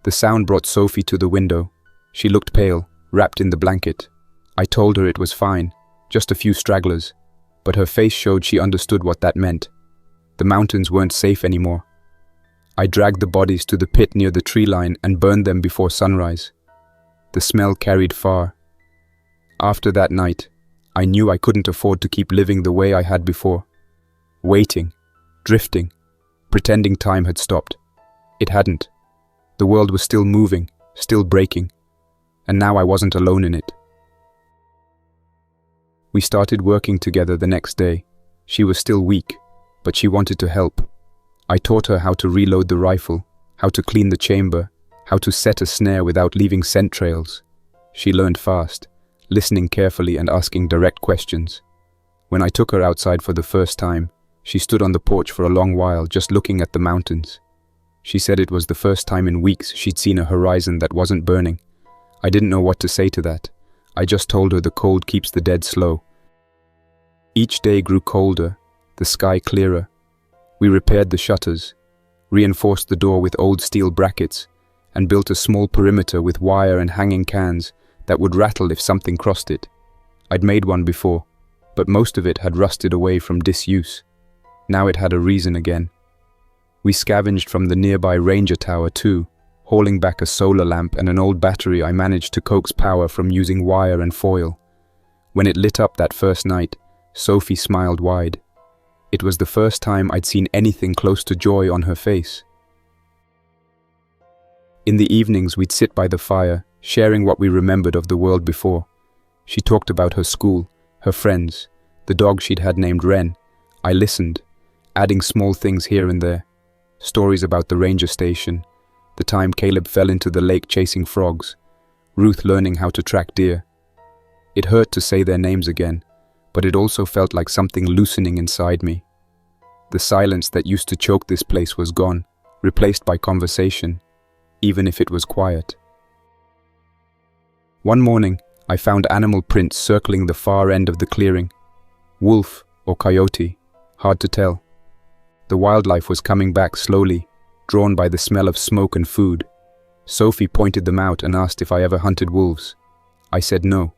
The sound brought Sophie to the window. She looked pale, wrapped in the blanket. I told her it was fine, just a few stragglers, but her face showed she understood what that meant. The mountains weren't safe anymore. I dragged the bodies to the pit near the tree line and burned them before sunrise. The smell carried far. After that night, I knew I couldn't afford to keep living the way I had before. Waiting, drifting, pretending time had stopped. It hadn't. The world was still moving, still breaking, and now I wasn't alone in it. We started working together the next day. She was still weak, but she wanted to help. I taught her how to reload the rifle, how to clean the chamber, how to set a snare without leaving scent trails. She learned fast, listening carefully and asking direct questions. When I took her outside for the first time, she stood on the porch for a long while just looking at the mountains. She said it was the first time in weeks she'd seen a horizon that wasn't burning. I didn't know what to say to that. I just told her the cold keeps the dead slow. Each day grew colder, the sky clearer. We repaired the shutters, reinforced the door with old steel brackets, and built a small perimeter with wire and hanging cans that would rattle if something crossed it. I'd made one before, but most of it had rusted away from disuse. Now it had a reason again. We scavenged from the nearby ranger tower too, hauling back a solar lamp and an old battery I managed to coax power from using wire and foil. When it lit up that first night, Sophie smiled wide. It was the first time I'd seen anything close to joy on her face. In the evenings we'd sit by the fire, sharing what we remembered of the world before. She talked about her school, her friends, the dog she'd had named Wren. I listened, adding small things here and there. Stories about the ranger station, the time Caleb fell into the lake chasing frogs, Ruth learning how to track deer. It hurt to say their names again, but it also felt like something loosening inside me. The silence that used to choke this place was gone, replaced by conversation, even if it was quiet. One morning, I found animal prints circling the far end of the clearing. Wolf or coyote, hard to tell. The wildlife was coming back slowly, drawn by the smell of smoke and food. Sophie pointed them out and asked if I ever hunted wolves. I said no.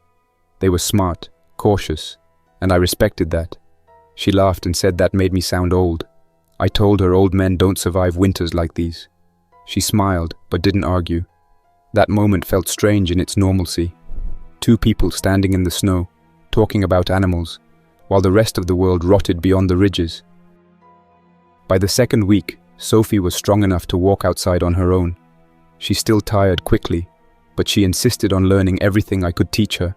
They were smart, cautious, and I respected that. She laughed and said that made me sound old. I told her old men don't survive winters like these. She smiled, but didn't argue. That moment felt strange in its normalcy. Two people standing in the snow, talking about animals, while the rest of the world rotted beyond the ridges. By the second week, Sophie was strong enough to walk outside on her own. She still tired quickly, but she insisted on learning everything I could teach her.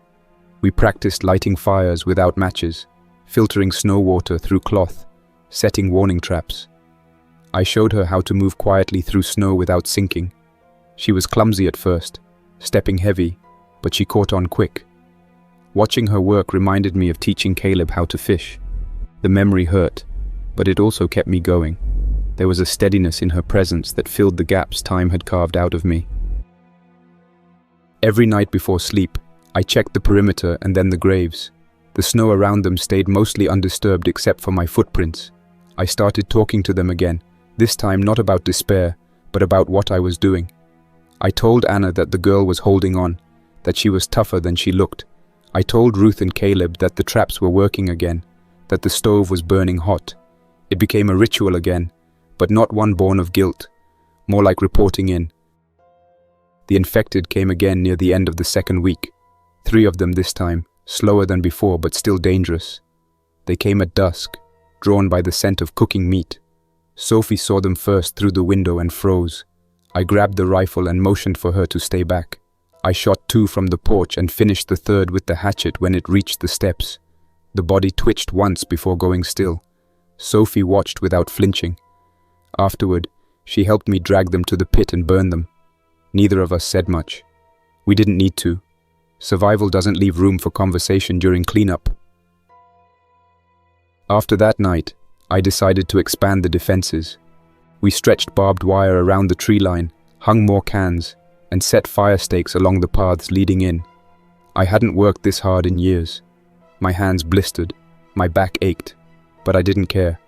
We practiced lighting fires without matches, filtering snow water through cloth, setting warning traps. I showed her how to move quietly through snow without sinking. She was clumsy at first, stepping heavy, but she caught on quick. Watching her work reminded me of teaching Caleb how to fish. The memory hurt, but it also kept me going. There was a steadiness in her presence that filled the gaps time had carved out of me. Every night before sleep, I checked the perimeter and then the graves. The snow around them stayed mostly undisturbed except for my footprints. I started talking to them again, this time not about despair, but about what I was doing. I told Anna that the girl was holding on, that she was tougher than she looked. I told Ruth and Caleb that the traps were working again, that the stove was burning hot. It became a ritual again, but not one born of guilt, more like reporting in. The infected came again near the end of the second week. 3 of them this time, slower than before but still dangerous. They came at dusk, drawn by the scent of cooking meat. Sophie saw them first through the window and froze. I grabbed the rifle and motioned for her to stay back. I shot 2 from the porch and finished the third with the hatchet when it reached the steps. The body twitched once before going still. Sophie watched without flinching. Afterward, she helped me drag them to the pit and burn them. Neither of us said much. We didn't need to. Survival doesn't leave room for conversation during cleanup. After that night, I decided to expand the defenses. We stretched barbed wire around the tree line, hung more cans, and set fire stakes along the paths leading in. I hadn't worked this hard in years. My hands blistered, my back ached, but I didn't care.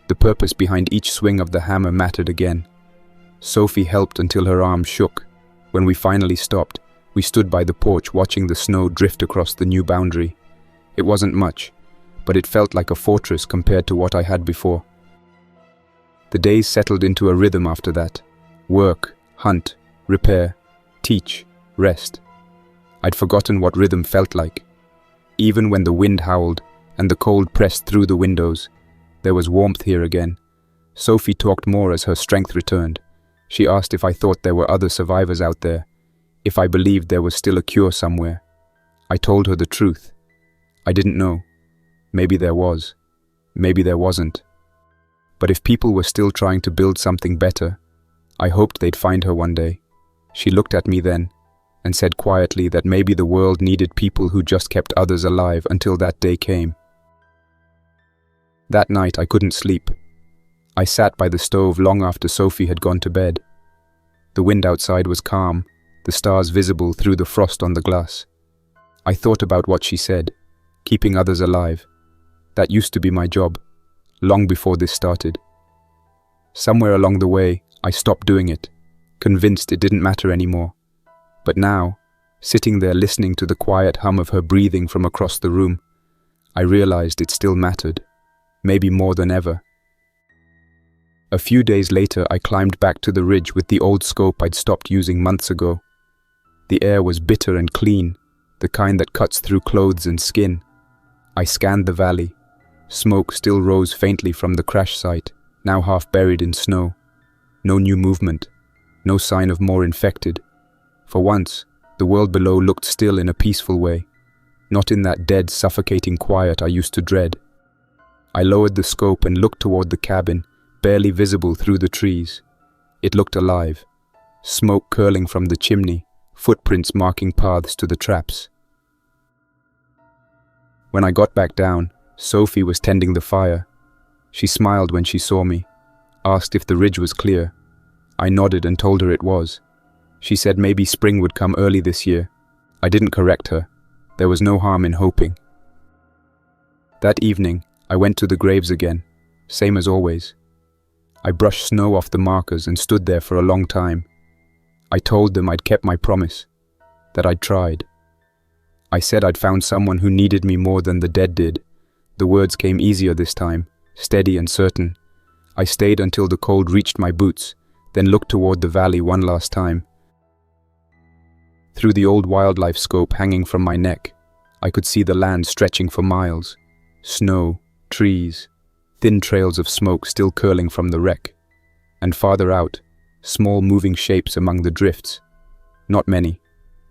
The purpose behind each swing of the hammer mattered again. Sophie helped until her arm shook. When we finally stopped, we stood by the porch watching the snow drift across the new boundary. It wasn't much, but it felt like a fortress compared to what I had before. The days settled into a rhythm after that. Work, hunt, repair, teach, rest. I'd forgotten what rhythm felt like. Even when the wind howled and the cold pressed through the windows, there was warmth here again. Sophie talked more as her strength returned. She asked if I thought there were other survivors out there, if I believed there was still a cure somewhere. I told her the truth. I didn't know. Maybe there was. Maybe there wasn't. But if people were still trying to build something better, I hoped they'd find her one day. She looked at me then, and said quietly that maybe the world needed people who just kept others alive until that day came. That night I couldn't sleep. I sat by the stove long after Sophie had gone to bed. The wind outside was calm, the stars visible through the frost on the glass. I thought about what she said, keeping others alive. That used to be my job, long before this started. Somewhere along the way, I stopped doing it, convinced it didn't matter anymore. But now, sitting there listening to the quiet hum of her breathing from across the room, I realized it still mattered, maybe more than ever. A few days later, I climbed back to the ridge with the old scope I'd stopped using months ago. The air was bitter and clean, the kind that cuts through clothes and skin. I scanned the valley. Smoke still rose faintly from the crash site, now half buried in snow. No new movement, no sign of more infected. For once, the world below looked still in a peaceful way, not in that dead, suffocating quiet I used to dread. I lowered the scope and looked toward the cabin, barely visible through the trees. It looked alive, smoke curling from the chimney, footprints marking paths to the traps. When I got back down, Sophie was tending the fire. She smiled when she saw me, asked if the ridge was clear. I nodded and told her it was. She said maybe spring would come early this year. I didn't correct her. There was no harm in hoping. That evening, I went to the graves again, same as always. I brushed snow off the markers and stood there for a long time. I told them I'd kept my promise, that I'd tried. I said I'd found someone who needed me more than the dead did. The words came easier this time, steady and certain. I stayed until the cold reached my boots, then looked toward the valley one last time. Through the old wildlife scope hanging from my neck, I could see the land stretching for miles. Snow, trees, thin trails of smoke still curling from the wreck. And farther out, small moving shapes among the drifts. Not many,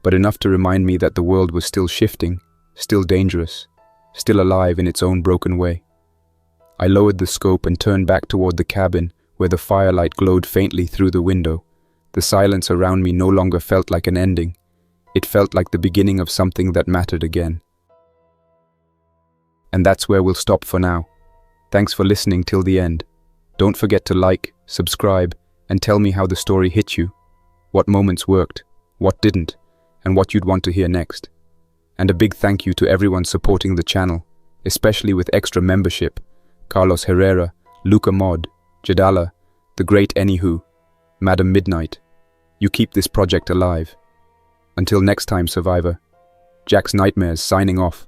but enough to remind me that the world was still shifting, still dangerous, still alive in its own broken way. I lowered the scope and turned back toward the cabin, where the firelight glowed faintly through the window. The silence around me no longer felt like an ending. It felt like the beginning of something that mattered again. And that's where we'll stop for now. Thanks for listening till the end. Don't forget to like, subscribe, and tell me how the story hit you, what moments worked, what didn't, and what you'd want to hear next. And a big thank you to everyone supporting the channel, especially with extra membership: Carlos Herrera, Luca Mod, Jadala, The Great Anywho, Madam Midnight. You keep this project alive. Until next time, Survivor. Jack's Nightmares signing off.